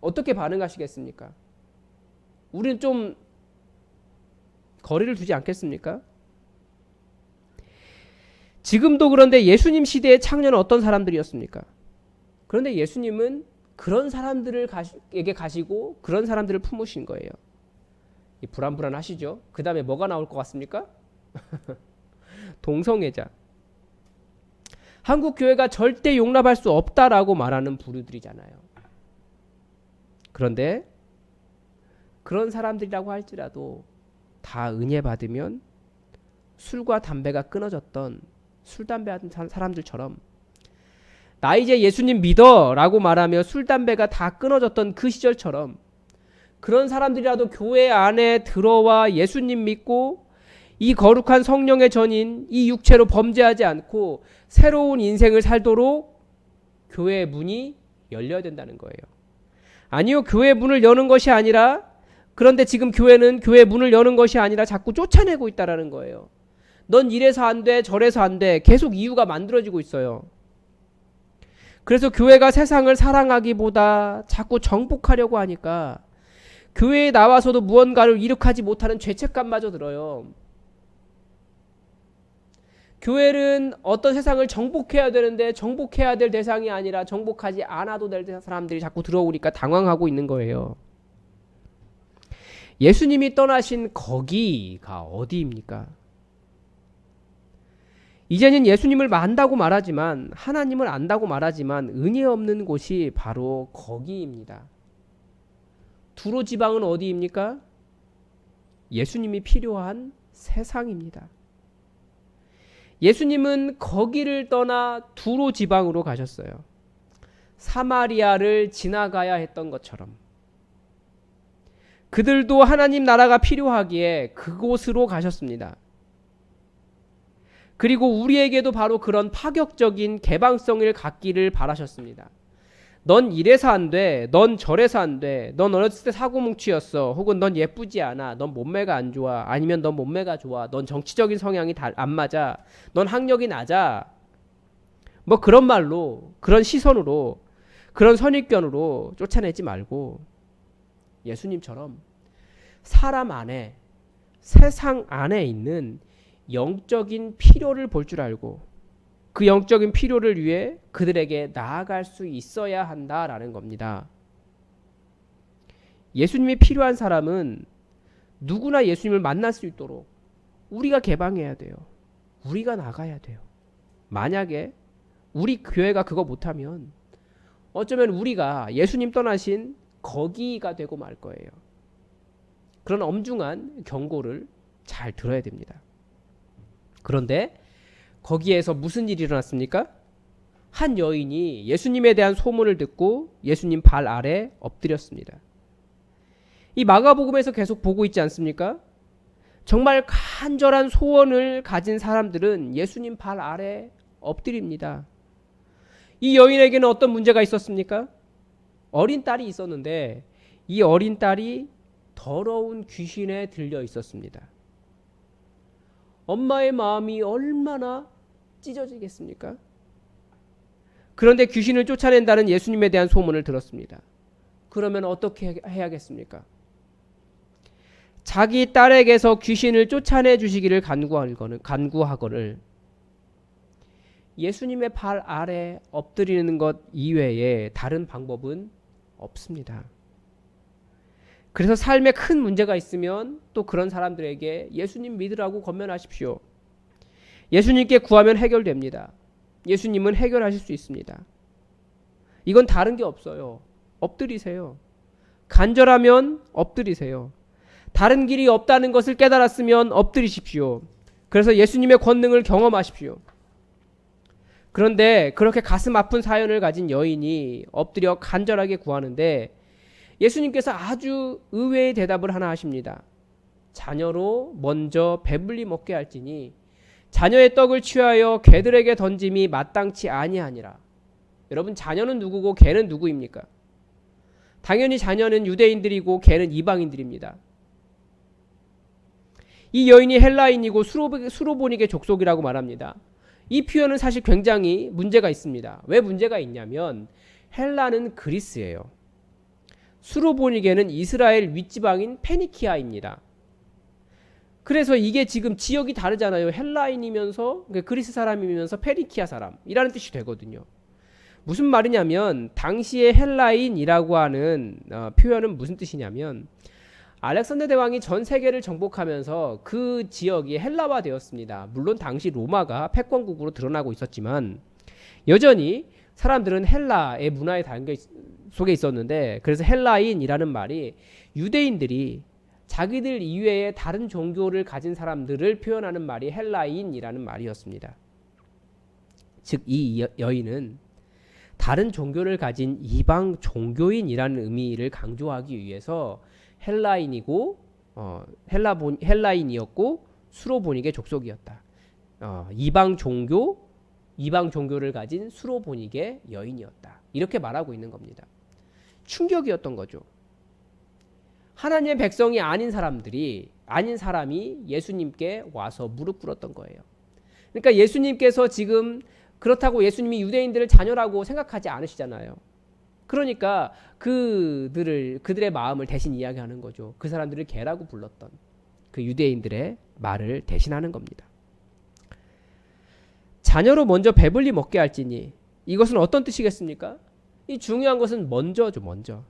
어떻게 반응하시겠습니까? 우리는 좀 거리를 두지 않겠습니까? 지금도 그런데 예수님 시대의 창녀는 어떤 사람들이었습니까? 그런데 예수님은 그런 사람들에게 가시고 그런 사람들을 품으신 거예요. 불안불안하시죠? 그 다음에 뭐가 나올 것 같습니까? 동성애자. 한국 교회가 절대 용납할 수 없다라고 말하는 부류들이잖아요. 그런데 그런 사람들이라고 할지라도 다 은혜 받으면 술과 담배가 끊어졌던 술, 담배 하던 사람들처럼 나 이제 예수님 믿어 라고 말하며 술, 담배가 다 끊어졌던 그 시절처럼 그런 사람들이라도 교회 안에 들어와 예수님 믿고 이 거룩한 성령의 전인 이 육체로 범죄하지 않고 새로운 인생을 살도록 교회의 문이 열려야 된다는 거예요. 아니요, 교회의 문을 여는 것이 아니라 그런데 지금 교회는 교회의 문을 여는 것이 아니라 자꾸 쫓아내고 있다는 거예요. 넌 이래서 안 돼, 저래서 안 돼. 계속 이유가 만들어지고 있어요. 그래서 교회가 세상을 사랑하기보다 자꾸 정복하려고 하니까 교회에 나와서도 무언가를 이룩하지 못하는 죄책감마저 들어요. 교회는 어떤 세상을 정복해야 되는데 정복해야 될 대상이 아니라 정복하지 않아도 될 사람들이 자꾸 들어오니까 당황하고 있는 거예요. 예수님이 떠나신 거기가 어디입니까? 이제는 예수님을 안다고 말하지만 하나님을 안다고 말하지만 은혜 없는 곳이 바로 거기입니다. 두로 지방은 어디입니까? 예수님이 필요한 세상입니다. 예수님은 거기를 떠나 두로 지방으로 가셨어요. 사마리아를 지나가야 했던 것처럼 그들도 하나님 나라가 필요하기에 그곳으로 가셨습니다. 그리고 우리에게도 바로 그런 파격적인 개방성을 갖기를 바라셨습니다. 넌 이래서 안 돼. 넌 저래서 안 돼. 넌 어렸을 때 사고뭉치였어. 혹은 넌 예쁘지 않아. 넌 몸매가 안 좋아. 아니면 넌 몸매가 좋아. 넌 정치적인 성향이 안 맞아. 넌 학력이 낮아. 뭐 그런 말로, 그런 시선으로, 그런 선입견으로 쫓아내지 말고 예수님처럼 사람 안에, 세상 안에 있는 영적인 필요를 볼 줄 알고 그 영적인 필요를 위해 그들에게 나아갈 수 있어야 한다라는 겁니다. 예수님이 필요한 사람은 누구나 예수님을 만날 수 있도록 우리가 개방해야 돼요. 우리가 나가야 돼요. 만약에 우리 교회가 그거 못하면 어쩌면 우리가 예수님 떠나신 거기가 되고 말 거예요. 그런 엄중한 경고를 잘 들어야 됩니다. 그런데 거기에서 무슨 일이 일어났습니까? 한 여인이 예수님에 대한 소문을 듣고 예수님 발 아래 엎드렸습니다. 이 마가복음에서 계속 보고 있지 않습니까? 정말 간절한 소원을 가진 사람들은 예수님 발 아래 엎드립니다. 이 여인에게는 어떤 문제가 있었습니까? 어린 딸이 있었는데 이 어린 딸이 더러운 귀신에 들려 있었습니다. 엄마의 마음이 얼마나 찢어지겠습니까? 그런데 귀신을 쫓아낸다는 예수님에 대한 소문을 들었습니다. 그러면 어떻게 해야겠습니까? 자기 딸에게서 귀신을 쫓아내 주시기를 간구하거늘 예수님의 발 아래 엎드리는 것 이외에 다른 방법은 없습니다. 그래서 삶에 큰 문제가 있으면 또 그런 사람들에게 예수님 믿으라고 권면하십시오. 예수님께 구하면 해결됩니다. 예수님은 해결하실 수 있습니다. 이건 다른 게 없어요. 엎드리세요. 간절하면 엎드리세요. 다른 길이 없다는 것을 깨달았으면 엎드리십시오. 그래서 예수님의 권능을 경험하십시오. 그런데 그렇게 가슴 아픈 사연을 가진 여인이 엎드려 간절하게 구하는데 예수님께서 아주 의외의 대답을 하나 하십니다. 자녀로 먼저 배불리 먹게 할지니 자녀의 떡을 취하여 개들에게 던짐이 마땅치 아니하니라. 여러분, 자녀는 누구고 개는 누구입니까? 당연히 자녀는 유대인들이고 개는 이방인들입니다. 이 여인이 헬라인이고 수로보닉의 족속이라고 말합니다. 이 표현은 사실 굉장히 문제가 있습니다. 왜 문제가 있냐면 헬라는 그리스예요. 수로보닉에는 이스라엘 윗지방인 페니키아입니다. 그래서 이게 지금 지역이 다르잖아요. 헬라인이면서 그리스 사람이면서 페니키아 사람이라는 뜻이 되거든요. 무슨 말이냐면 당시의 헬라인이라고 하는 표현은 무슨 뜻이냐면 알렉산더 대왕이 전 세계를 정복하면서 그 지역이 헬라화 되었습니다. 물론 당시 로마가 패권국으로 드러나고 있었지만 여전히 사람들은 헬라의 문화에 담겨 속에 있었는데, 그래서 헬라인이라는 말이 유대인들이 자기들 이외에 다른 종교를 가진 사람들을 표현하는 말이 헬라인이라는 말이었습니다. 즉 이 여인은 다른 종교를 가진 이방 종교인이라는 의미를 강조하기 위해서 헬라인이고 헬라인이었고 수로보닉의 족속이었다. 이방 종교를 가진 수로보닉의 여인이었다. 이렇게 말하고 있는 겁니다. 충격이었던 거죠. 하나님의 백성이 아닌 사람이 예수님께 와서 무릎 꿇었던 거예요. 그러니까 예수님께서 지금 그렇다고 예수님이 유대인들을 자녀라고 생각하지 않으시잖아요. 그러니까 그들의 마음을 대신 이야기하는 거죠. 그 사람들을 개라고 불렀던 그 유대인들의 말을 대신하는 겁니다. 자녀로 먼저 배불리 먹게 할지니, 이것은 어떤 뜻이겠습니까? 이 중요한 것은 먼저죠. 먼저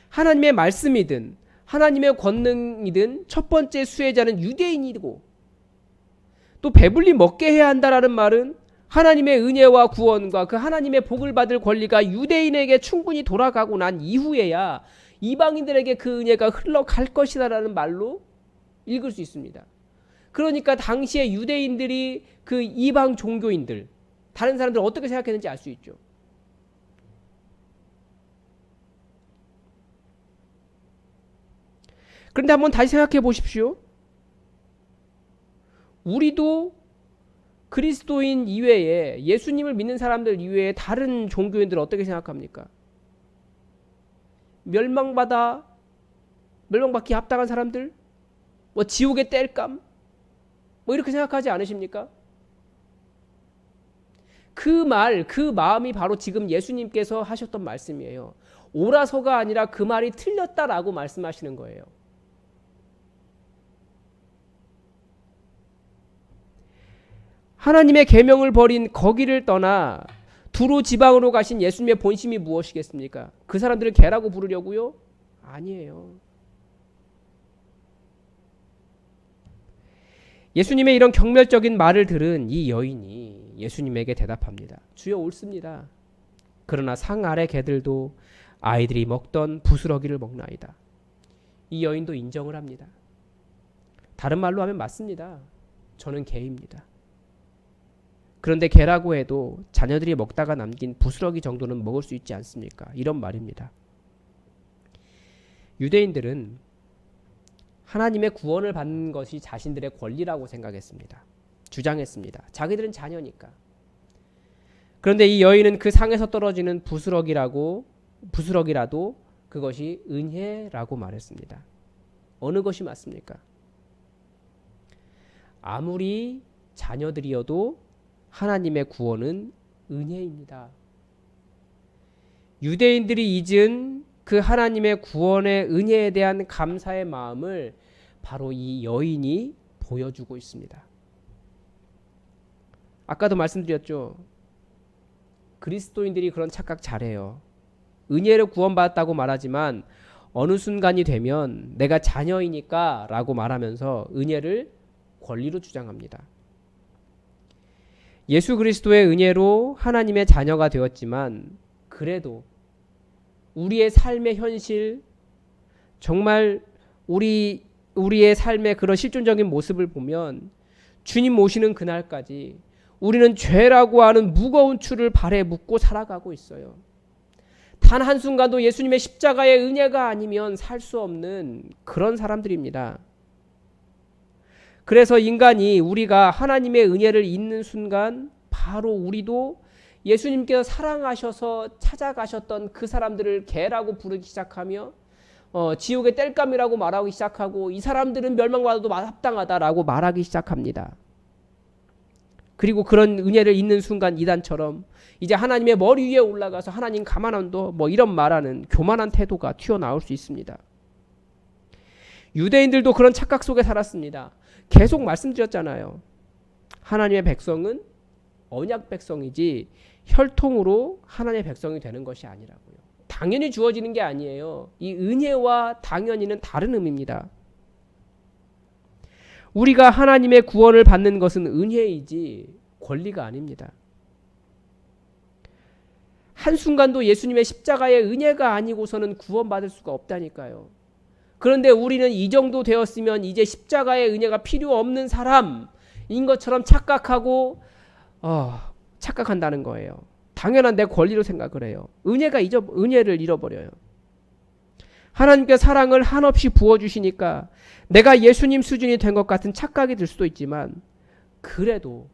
하나님의 말씀이든 하나님의 권능이든 첫 번째 수혜자는 유대인이고, 또 배불리 먹게 해야 한다라는 말은 하나님의 은혜와 구원과 그 하나님의 복을 받을 권리가 유대인에게 충분히 돌아가고 난 이후에야 이방인들에게 그 은혜가 흘러갈 것이다라는 말로 읽을 수 있습니다. 그러니까 당시에 유대인들이 그 이방 종교인들, 다른 사람들 어떻게 생각했는지 알 수 있죠. 그런데 한번 다시 생각해 보십시오. 우리도 그리스도인 이외에, 예수님을 믿는 사람들 이외에 다른 종교인들 어떻게 생각합니까? 멸망받기 합당한 사람들? 지옥의 땔감? 이렇게 생각하지 않으십니까? 그 마음이 바로 지금 예수님께서 하셨던 말씀이에요. 옳아서가 아니라 그 말이 틀렸다라고 말씀하시는 거예요. 하나님의 계명을 버린 거기를 떠나 두로 지방으로 가신 예수님의 본심이 무엇이겠습니까? 그 사람들을 개라고 부르려고요? 아니에요. 예수님의 이런 경멸적인 말을 들은 이 여인이 예수님에게 대답합니다. 주여, 옳습니다. 그러나 상 아래 개들도 아이들이 먹던 부스러기를 먹나이다. 이 여인도 인정을 합니다. 다른 말로 하면 맞습니다. 저는 개입니다. 그런데 개라고 해도 자녀들이 먹다가 남긴 부스러기 정도는 먹을 수 있지 않습니까? 이런 말입니다. 유대인들은 하나님의 구원을 받는 것이 자신들의 권리라고 생각했습니다. 주장했습니다. 자기들은 자녀니까. 그런데 이 여인은 그 상에서 떨어지는 부스러기라도 그것이 은혜라고 말했습니다. 어느 것이 맞습니까? 아무리 자녀들이어도 하나님의 구원은 은혜입니다. 유대인들이 잊은 그 하나님의 구원의 은혜에 대한 감사의 마음을 바로 이 여인이 보여주고 있습니다. 아까도 말씀드렸죠. 그리스도인들이 그런 착각 잘해요. 은혜로 구원받았다고 말하지만 어느 순간이 되면 내가 자녀이니까 라고 말하면서 은혜를 권리로 주장합니다. 예수 그리스도의 은혜로 하나님의 자녀가 되었지만 그래도 우리의 삶의 현실, 정말 우리의 삶의 그런 실존적인 모습을 보면 주님 오시는 그날까지 우리는 죄라고 하는 무거운 추를 발에 묶고 살아가고 있어요. 단 한순간도 예수님의 십자가의 은혜가 아니면 살 수 없는 그런 사람들입니다. 그래서 우리가 하나님의 은혜를 잊는 순간 바로 우리도 예수님께서 사랑하셔서 찾아가셨던 그 사람들을 개라고 부르기 시작하며 지옥의 땔감이라고 말하기 시작하고 이 사람들은 멸망받아도 합당하다라고 말하기 시작합니다. 그리고 그런 은혜를 잊는 순간 이단처럼 이제 하나님의 머리 위에 올라가서 하나님 가만 안 둬 이런 말하는 교만한 태도가 튀어나올 수 있습니다. 유대인들도 그런 착각 속에 살았습니다. 계속 말씀드렸잖아요. 하나님의 백성은 언약 백성이지 혈통으로 하나님의 백성이 되는 것이 아니라고요. 당연히 주어지는 게 아니에요. 이 은혜와 당연히는 다른 의미입니다. 우리가 하나님의 구원을 받는 것은 은혜이지 권리가 아닙니다. 한순간도 예수님의 십자가의 은혜가 아니고서는 구원받을 수가 없다니까요. 그런데 우리는 이 정도 되었으면 이제 십자가의 은혜가 필요 없는 사람인 것처럼 착각한다는 거예요. 당연한 내 권리로 생각을 해요. 은혜를 잃어버려요. 하나님께 사랑을 한없이 부어주시니까 내가 예수님 수준이 된 것 같은 착각이 들 수도 있지만 그래도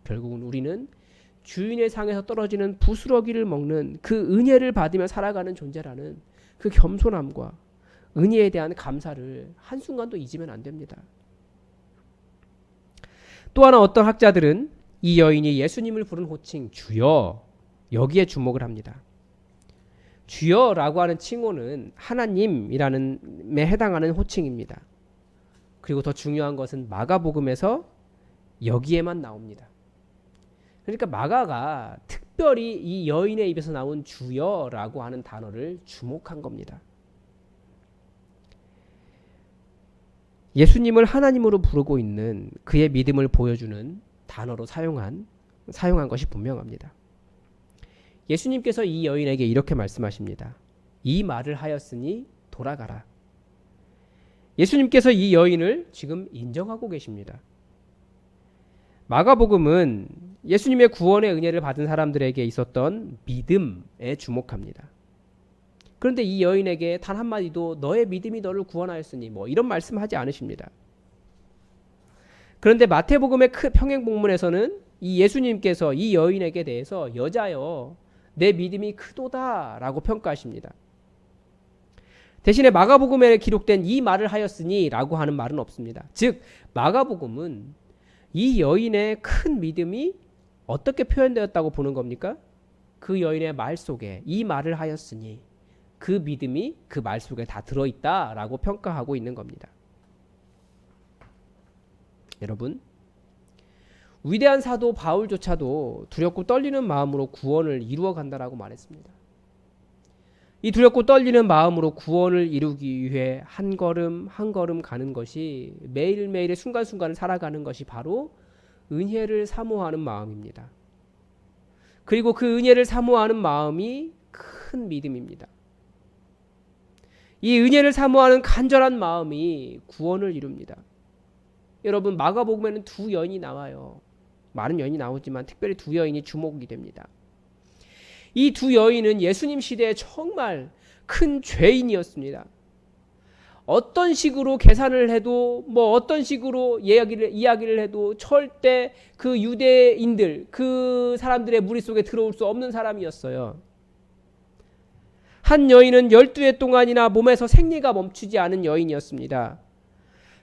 결국은 우리는 주인의 상에서 떨어지는 부스러기를 먹는 그 은혜를 받으며 살아가는 존재라는 그 겸손함과 은혜에 대한 감사를 한순간도 잊으면 안 됩니다. 또 하나 어떤 학자들은 이 여인이 예수님을 부른 호칭 주여 여기에 주목을 합니다. 주여라고 하는 칭호는 하나님이라는에 해당하는 호칭입니다. 그리고 더 중요한 것은 마가복음에서 여기에만 나옵니다. 그러니까 마가가 특별히 이 여인의 입에서 나온 주여라고 하는 단어를 주목한 겁니다. 예수님을 하나님으로 부르고 있는 그의 믿음을 보여주는 단어로 사용한 것이 분명합니다. 예수님께서 이 여인에게 이렇게 말씀하십니다. 이 말을 하였으니 돌아가라. 예수님께서 이 여인을 지금 인정하고 계십니다. 마가복음은 예수님의 구원의 은혜를 받은 사람들에게 있었던 믿음에 주목합니다. 그런데 이 여인에게 단 한마디도 너의 믿음이 너를 구원하였으니 이런 말씀하지 않으십니다. 그런데 마태복음의 평행본문에서는 이 예수님께서 이 여인에게 대해서 여자여 내 믿음이 크도다 라고 평가하십니다. 대신에 마가복음에 기록된 이 말을 하였으니 라고 하는 말은 없습니다. 즉 마가복음은 이 여인의 큰 믿음이 어떻게 표현되었다고 보는 겁니까? 그 여인의 말 속에 이 말을 하였으니 그 믿음이 그 말 속에 다 들어있다라고 평가하고 있는 겁니다. 여러분, 위대한 사도 바울조차도 두렵고 떨리는 마음으로 구원을 이루어 간다라고 말했습니다. 이 두렵고 떨리는 마음으로 구원을 이루기 위해 한 걸음 한 걸음 가는 것이, 매일매일의 순간순간을 살아가는 것이 바로 은혜를 사모하는 마음입니다. 그리고 그 은혜를 사모하는 마음이 큰 믿음입니다. 이 은혜를 사모하는 간절한 마음이 구원을 이룹니다. 여러분, 마가복음에는 두 여인이 나와요. 많은 여인이 나오지만 특별히 두 여인이 주목이 됩니다. 이 두 여인은 예수님 시대에 정말 큰 죄인이었습니다. 어떤 식으로 계산을 해도, 어떤 식으로 이야기를 해도 절대 그 유대인들, 그 사람들의 무리 속에 들어올 수 없는 사람이었어요. 한 여인은 12해 동안이나 몸에서 생리가 멈추지 않은 여인이었습니다.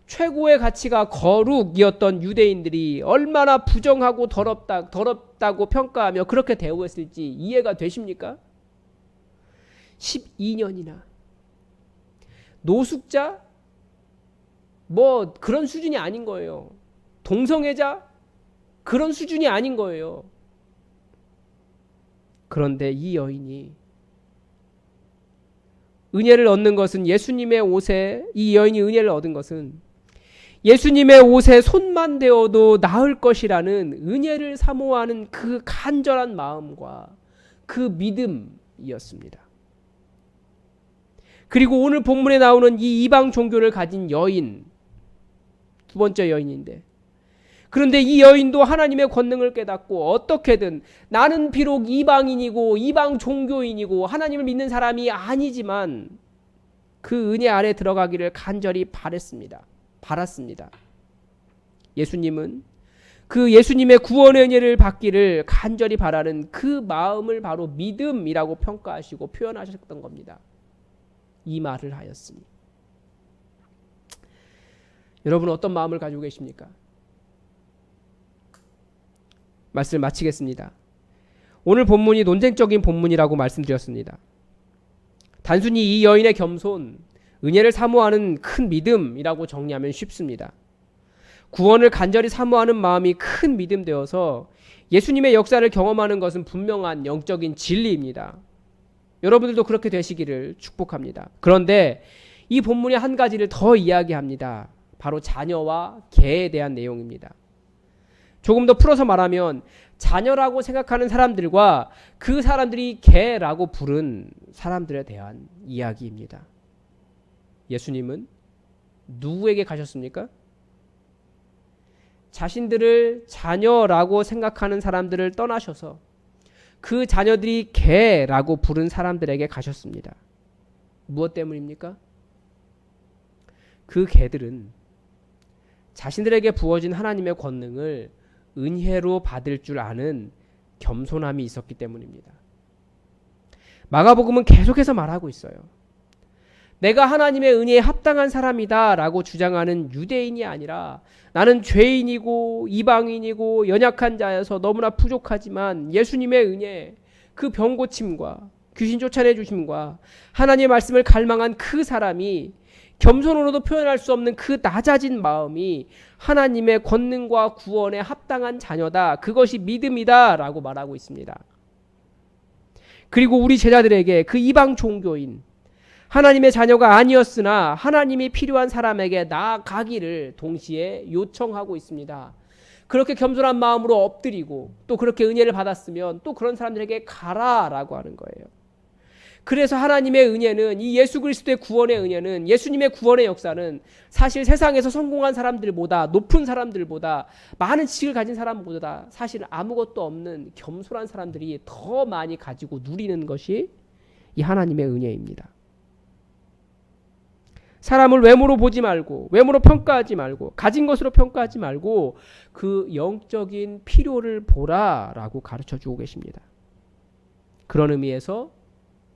최고의 가치가 거룩이었던 유대인들이 얼마나 부정하고 더럽다고 평가하며 그렇게 대우했을지 이해가 되십니까? 12년이나 노숙자? 그런 수준이 아닌 거예요. 동성애자? 그런 수준이 아닌 거예요. 그런데 이 여인이 은혜를 얻는 것은, 예수님의 옷에, 이 여인이 은혜를 얻은 것은 예수님의 옷에 손만 대어도 나을 것이라는 은혜를 사모하는 그 간절한 마음과 그 믿음이었습니다. 그리고 오늘 본문에 나오는 이 이방 종교를 가진 여인, 두 번째 여인인데, 그런데 이 여인도 하나님의 권능을 깨닫고 어떻게든 나는 비록 이방인이고 이방 종교인이고 하나님을 믿는 사람이 아니지만 그 은혜 아래 들어가기를 간절히 바랐습니다. 예수님은 그 예수님의 구원의 은혜를 받기를 간절히 바라는 그 마음을 바로 믿음이라고 평가하시고 표현하셨던 겁니다. 이 말을 하였으니. 여러분, 어떤 마음을 가지고 계십니까? 말씀을 마치겠습니다. 오늘 본문이 논쟁적인 본문이라고 말씀드렸습니다. 단순히 이 여인의 겸손, 은혜를 사모하는 큰 믿음이라고 정리하면 쉽습니다. 구원을 간절히 사모하는 마음이 큰 믿음 되어서 예수님의 역사를 경험하는 것은 분명한 영적인 진리입니다. 여러분들도 그렇게 되시기를 축복합니다. 그런데 이 본문이 한 가지를 더 이야기합니다. 바로 자녀와 개에 대한 내용입니다. 조금 더 풀어서 말하면 자녀라고 생각하는 사람들과 그 사람들이 개라고 부른 사람들에 대한 이야기입니다. 예수님은 누구에게 가셨습니까? 자신들을 자녀라고 생각하는 사람들을 떠나셔서 그 자녀들이 개라고 부른 사람들에게 가셨습니다. 무엇 때문입니까? 그 개들은 자신들에게 부어진 하나님의 권능을 은혜로 받을 줄 아는 겸손함이 있었기 때문입니다. 마가복음은 계속해서 말하고 있어요. 내가 하나님의 은혜에 합당한 사람이다 라고 주장하는 유대인이 아니라 나는 죄인이고 이방인이고 연약한 자여서 너무나 부족하지만 예수님의 은혜, 그 병고침과 귀신 쫓아내 주심과 하나님의 말씀을 갈망한 그 사람이 겸손으로도 표현할 수 없는 그 낮아진 마음이 하나님의 권능과 구원에 합당한 자녀다. 그것이 믿음이다 라고 말하고 있습니다. 그리고 우리 제자들에게 그 이방 종교인, 하나님의 자녀가 아니었으나 하나님이 필요한 사람에게 나아가기를 동시에 요청하고 있습니다. 그렇게 겸손한 마음으로 엎드리고 또 그렇게 은혜를 받았으면 또 그런 사람들에게 가라라고 하는 거예요. 그래서 하나님의 은혜는, 이 예수 그리스도의 구원의 은혜는, 예수님의 구원의 역사는 사실 세상에서 성공한 사람들보다, 높은 사람들보다, 많은 지식을 가진 사람보다 사실 아무것도 없는 겸손한 사람들이 더 많이 가지고 누리는 것이 이 하나님의 은혜입니다. 사람을 외모로 보지 말고, 외모로 평가하지 말고, 가진 것으로 평가하지 말고 그 영적인 필요를 보라라고 가르쳐주고 계십니다. 그런 의미에서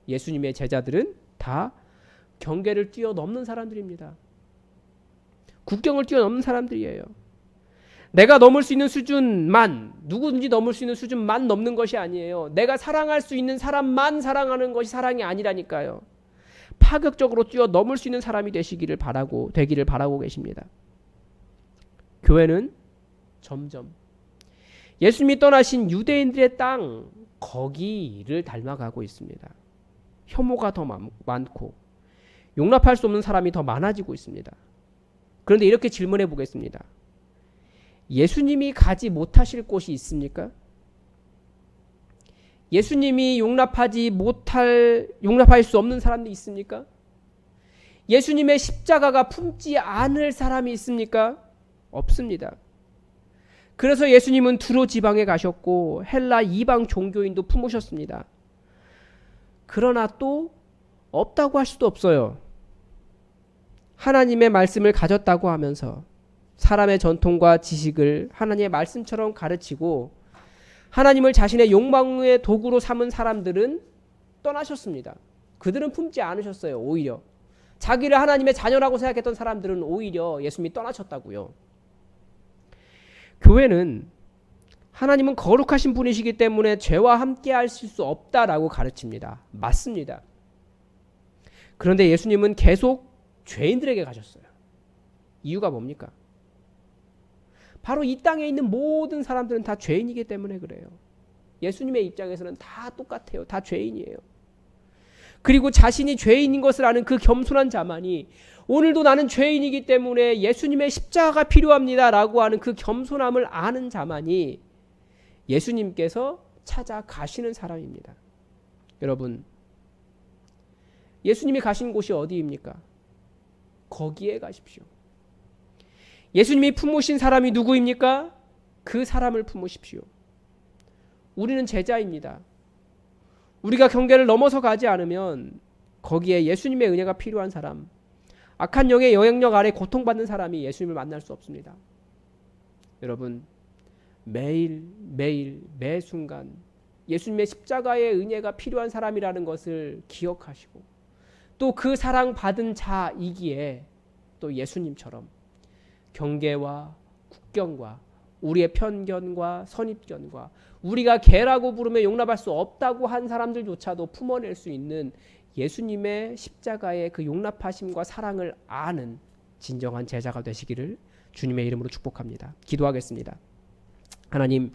예수님의 제자들은 다 경계를 뛰어넘는 사람들입니다. 국경을 뛰어넘는 사람들이에요. 내가 넘을 수 있는 수준만, 누구든지 넘을 수 있는 수준만 넘는 것이 아니에요. 내가 사랑할 수 있는 사람만 사랑하는 것이 사랑이 아니라니까요. 파격적으로 뛰어넘을 수 있는 사람이 되기를 바라고 계십니다. 교회는 점점 예수님이 떠나신 유대인들의 땅 거기를 닮아가고 있습니다. 혐오가 더 많고 용납할 수 없는 사람이 더 많아지고 있습니다. 그런데 이렇게 질문해 보겠습니다. 예수님이 가지 못하실 곳이 있습니까? 예수님이 용납할 수 없는 사람이 있습니까? 예수님의 십자가가 품지 않을 사람이 있습니까? 없습니다. 그래서 예수님은 두로 지방에 가셨고 헬라 이방 종교인도 품으셨습니다. 그러나 또 없다고 할 수도 없어요. 하나님의 말씀을 가졌다고 하면서 사람의 전통과 지식을 하나님의 말씀처럼 가르치고 하나님을 자신의 욕망의 도구로 삼은 사람들은 떠나셨습니다. 그들은 품지 않으셨어요. 오히려 자기를 하나님의 자녀라고 생각했던 사람들은 오히려 예수님이 떠나셨다고요. 교회는 하나님은 거룩하신 분이시기 때문에 죄와 함께 하실 수 없다라고 가르칩니다. 맞습니다. 그런데 예수님은 계속 죄인들에게 가셨어요. 이유가 뭡니까? 바로 이 땅에 있는 모든 사람들은 다 죄인이기 때문에 그래요. 예수님의 입장에서는 다 똑같아요. 다 죄인이에요. 그리고 자신이 죄인인 것을 아는 그 겸손한 자만이 오늘도 나는 죄인이기 때문에 예수님의 십자가가 필요합니다 라고 하는 그 겸손함을 아는 자만이 예수님께서 찾아가시는 사람입니다. 여러분, 예수님이 가신 곳이 어디입니까? 거기에 가십시오. 예수님이 품으신 사람이 누구입니까? 그 사람을 품으십시오. 우리는 제자입니다. 우리가 경계를 넘어서 가지 않으면 거기에 예수님의 은혜가 필요한 사람, 악한 영의 영향력 아래 고통받는 사람이 예수님을 만날 수 없습니다. 여러분, 매일 매 순간 예수님의 십자가의 은혜가 필요한 사람이라는 것을 기억하시고 또 그 사랑받은 자이기에 또 예수님처럼 경계와 국경과 우리의 편견과 선입견과 우리가 개라고 부르며 용납할 수 없다고 한 사람들조차도 품어낼 수 있는 예수님의 십자가의 그 용납하심과 사랑을 아는 진정한 제자가 되시기를 주님의 이름으로 축복합니다. 기도하겠습니다. 하나님,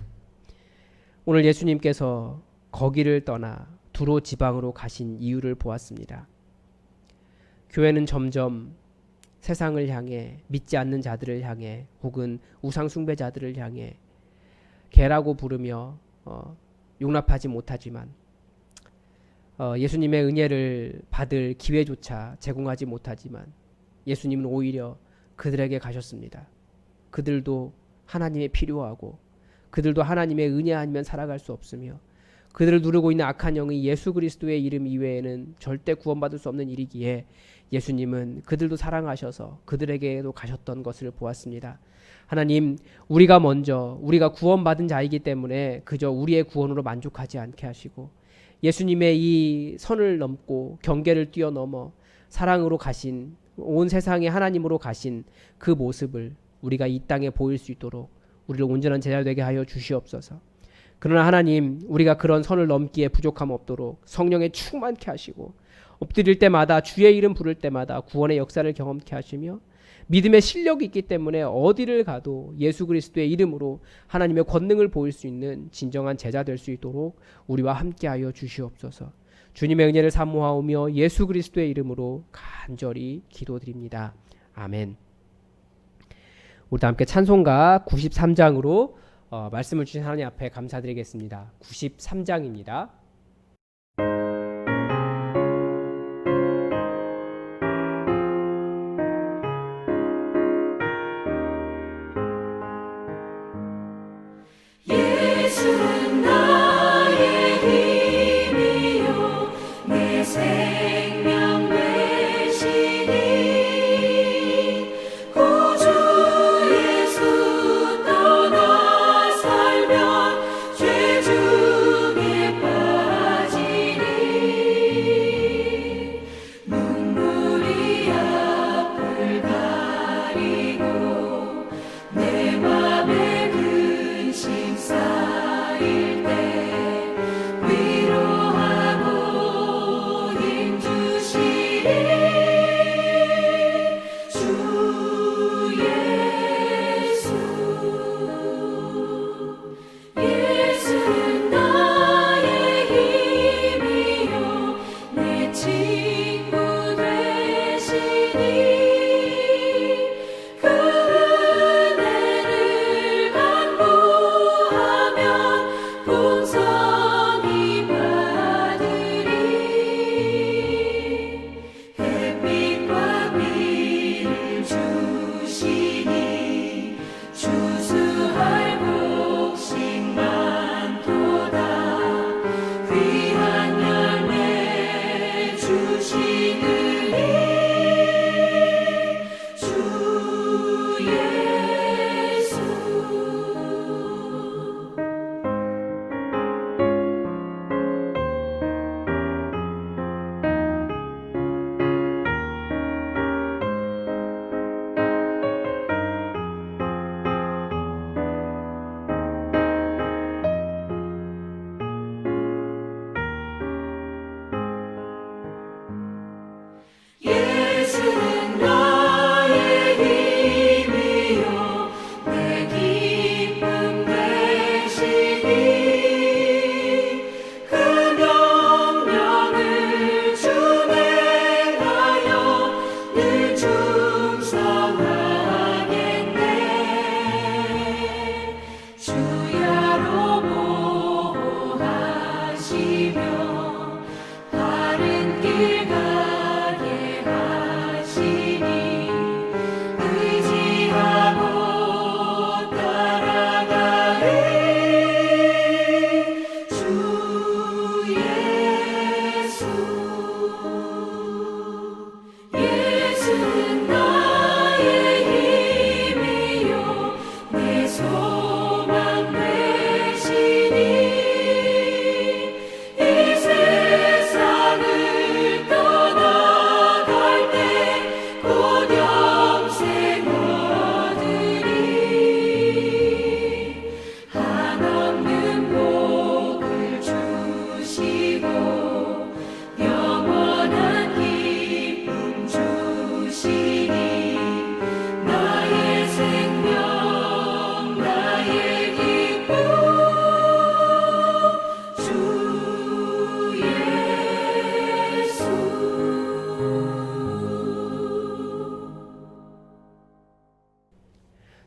오늘 예수님께서 거기를 떠나 두로 지방으로 가신 이유를 보았습니다. 교회는 점점 세상을 향해, 믿지 않는 자들을 향해, 혹은 우상 숭배자들을 향해 개라고 부르며 용납하지 못하지만 예수님의 은혜를 받을 기회조차 제공하지 못하지만 예수님은 오히려 그들에게 가셨습니다. 그들도 하나님의 필요하고 그들도 하나님의 은혜 아니면 살아갈 수 없으며 그들을 누르고 있는 악한 영이 예수 그리스도의 이름 이외에는 절대 구원받을 수 없는 일이기에 예수님은 그들도 사랑하셔서 그들에게도 가셨던 것을 보았습니다. 하나님, 우리가 먼저 우리가 구원받은 자이기 때문에 그저 우리의 구원으로 만족하지 않게 하시고 예수님의 이 선을 넘고 경계를 뛰어넘어 사랑으로 가신, 온 세상에 하나님으로 가신 그 모습을 우리가 이 땅에 보일 수 있도록 우리를 온전한 제자 되게 하여 주시옵소서. 그러나 하나님, 우리가 그런 선을 넘기에 부족함 없도록 성령에 충만케 하시고 엎드릴 때마다 주의 이름 부를 때마다 구원의 역사를 경험케 하시며 믿음의 실력이 있기 때문에 어디를 가도 예수 그리스도의 이름으로 하나님의 권능을 보일 수 있는 진정한 제자 될 수 있도록 우리와 함께하여 주시옵소서. 주님의 은혜를 사모하오며 예수 그리스도의 이름으로 간절히 기도드립니다. 아멘. 우리 다 함께 찬송가 93장으로 말씀을 주신 하나님 앞에 감사드리겠습니다. 93장입니다. 예수는 나의 힘이요 내 생명 되시니 구주 예수 떠나 살면 죄 중에 빠지니 눈물이 앞을 가리고 내 맘에 근심 쌓이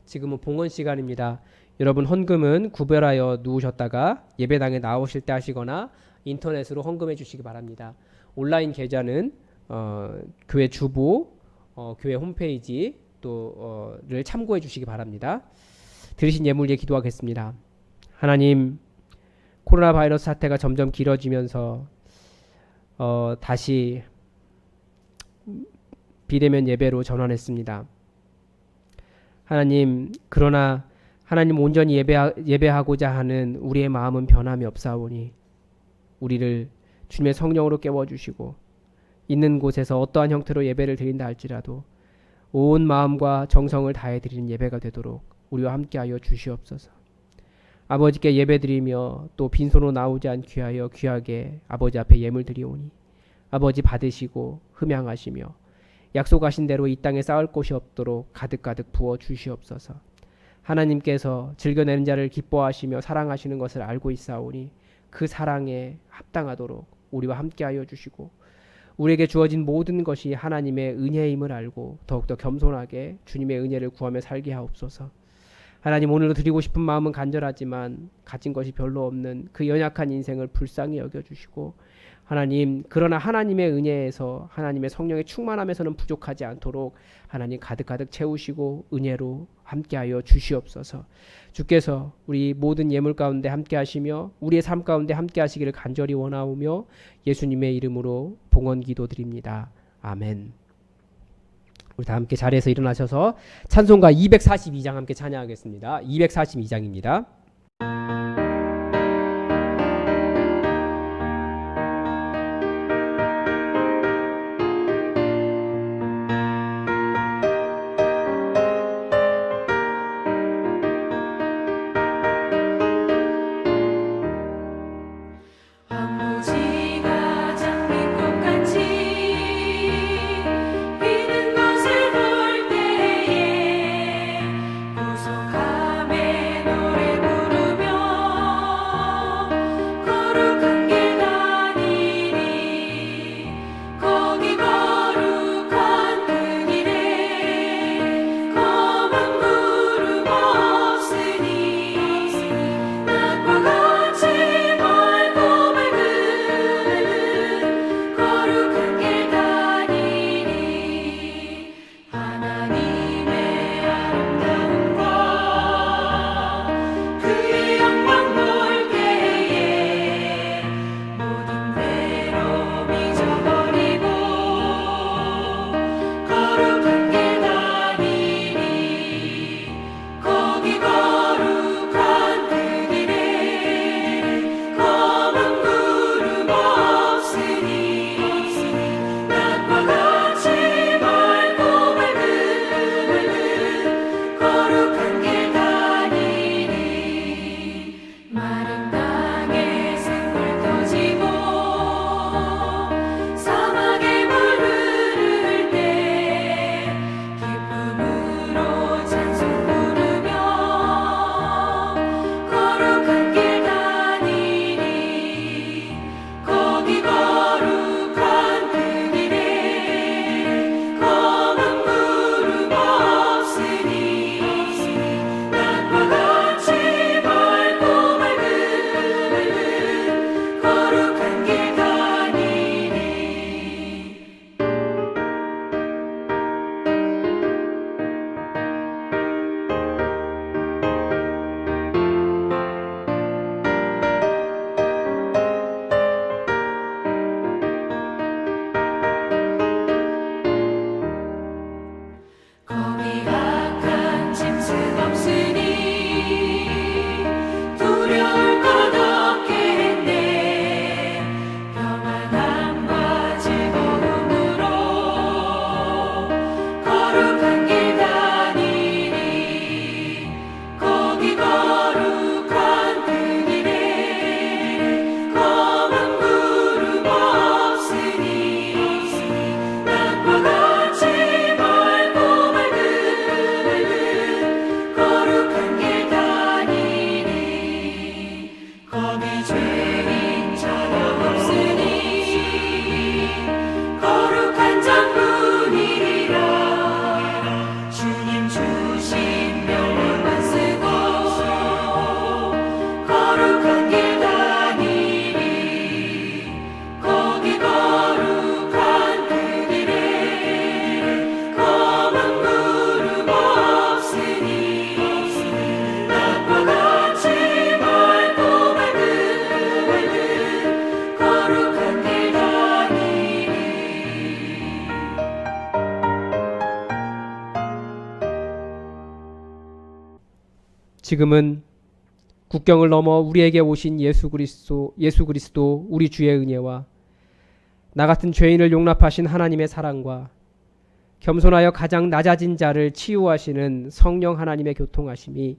지금은 봉헌 시간입니다. 여러분 헌금은 구별하여 누우셨다가 예배당에 나오실 때 하시거나 인터넷으로 헌금해 주시기 바랍니다. 온라인 계좌는 교회 주보, 교회 홈페이지 또를 참고해 주시기 바랍니다. 들으신 예물 위해 기도하겠습니다. 하나님, 코로나 바이러스 사태가 점점 길어지면서 다시 비대면 예배로 전환했습니다. 하나님, 그러나 하나님 온전히 예배하고자 하는 우리의 마음은 변함이 없사오니 우리를 주님의 성령으로 깨워주시고 있는 곳에서 어떠한 형태로 예배를 드린다 할지라도 온 마음과 정성을 다해 드리는 예배가 되도록 우리와 함께하여 주시옵소서. 아버지께 예배드리며 또 빈손으로 나오지 않게 하여 귀하게 아버지 앞에 예물 드리오니 아버지 받으시고 흠양하시며 약속하신 대로 이 땅에 쌓을 곳이 없도록 가득가득 부어 주시옵소서. 하나님께서 즐겨내는 자를 기뻐하시며 사랑하시는 것을 알고 있사오니 그 사랑에 합당하도록 우리와 함께하여 주시고 우리에게 주어진 모든 것이 하나님의 은혜임을 알고 더욱더 겸손하게 주님의 은혜를 구하며 살게 하옵소서. 하나님, 오늘도 드리고 싶은 마음은 간절하지만 가진 것이 별로 없는 그 연약한 인생을 불쌍히 여겨주시고 하나님, 그러나 하나님의 은혜에서 하나님의 성령의 충만함에서는 부족하지 않도록 하나님 가득가득 채우시고 은혜로 함께하여 주시옵소서. 주께서 우리 모든 예물 가운데 함께하시며 우리의 삶 가운데 함께하시기를 간절히 원하오며 예수님의 이름으로 봉헌 기도드립니다. 아멘. 우리 다 함께 자리에서 일어나셔서 찬송가 242장 함께 찬양하겠습니다. 242장입니다. 황무지가 장미꽃같이 피는 것을 볼 때에 구속함의 노래 부르며 지금은 국경을 넘어 우리에게 오신 예수 그리스도 우리 주의 은혜와 나 같은 죄인을 용납하신 하나님의 사랑과 겸손하여 가장 낮아진 자를 치유하시는 성령 하나님의 교통하심이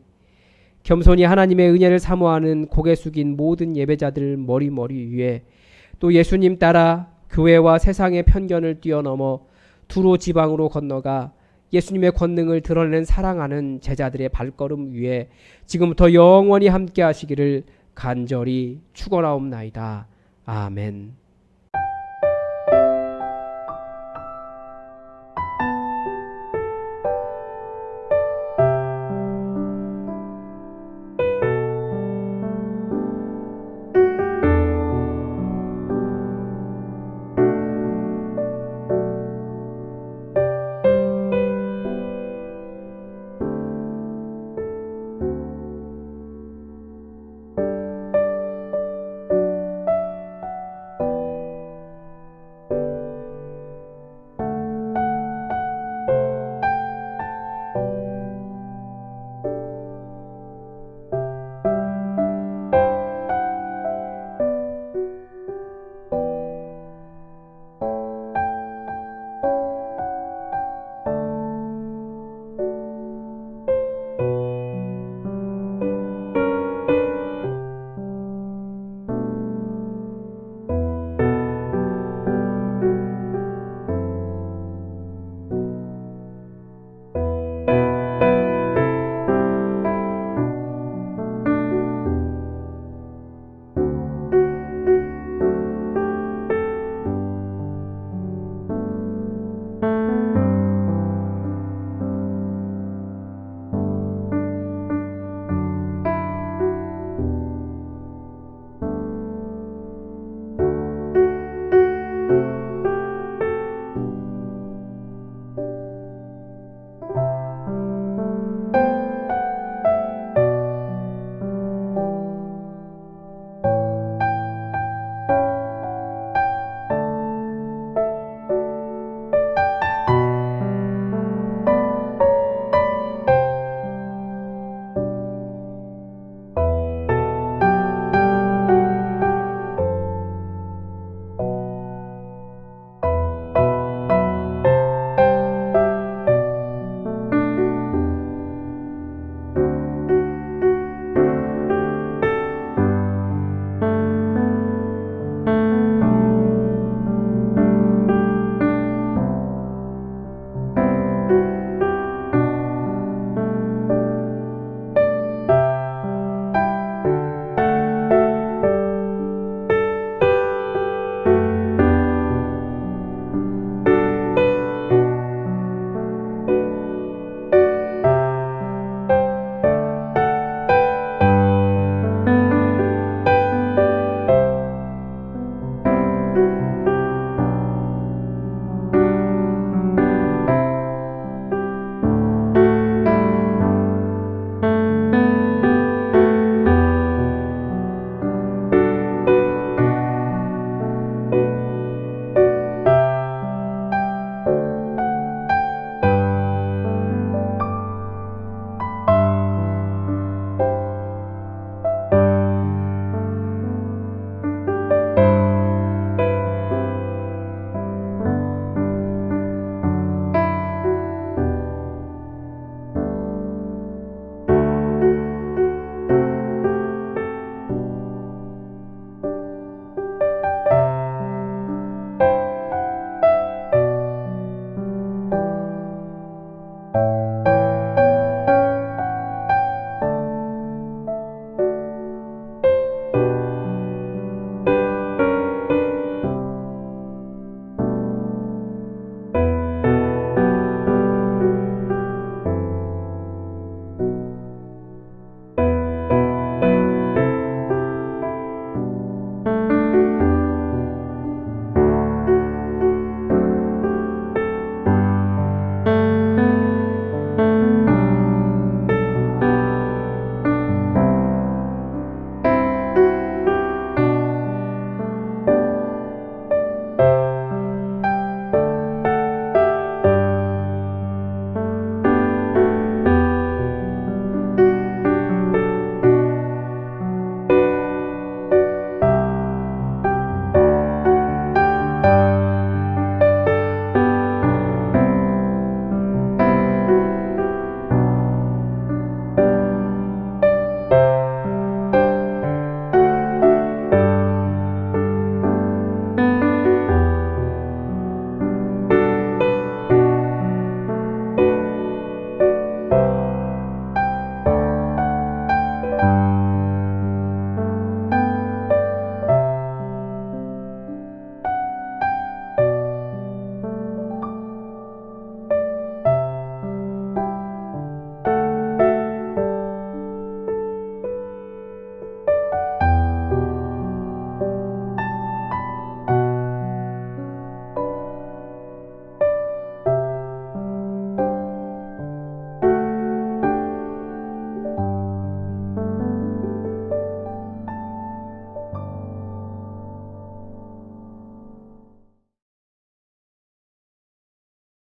겸손히 하나님의 은혜를 사모하는 고개 숙인 모든 예배자들 머리 위에 또 예수님 따라 교회와 세상의 편견을 뛰어넘어 두로 지방으로 건너가 예수님의 권능을 드러내는 사랑하는 제자들의 발걸음 위에 지금부터 영원히 함께 하시기를 간절히 축원하옵나이다. 아멘.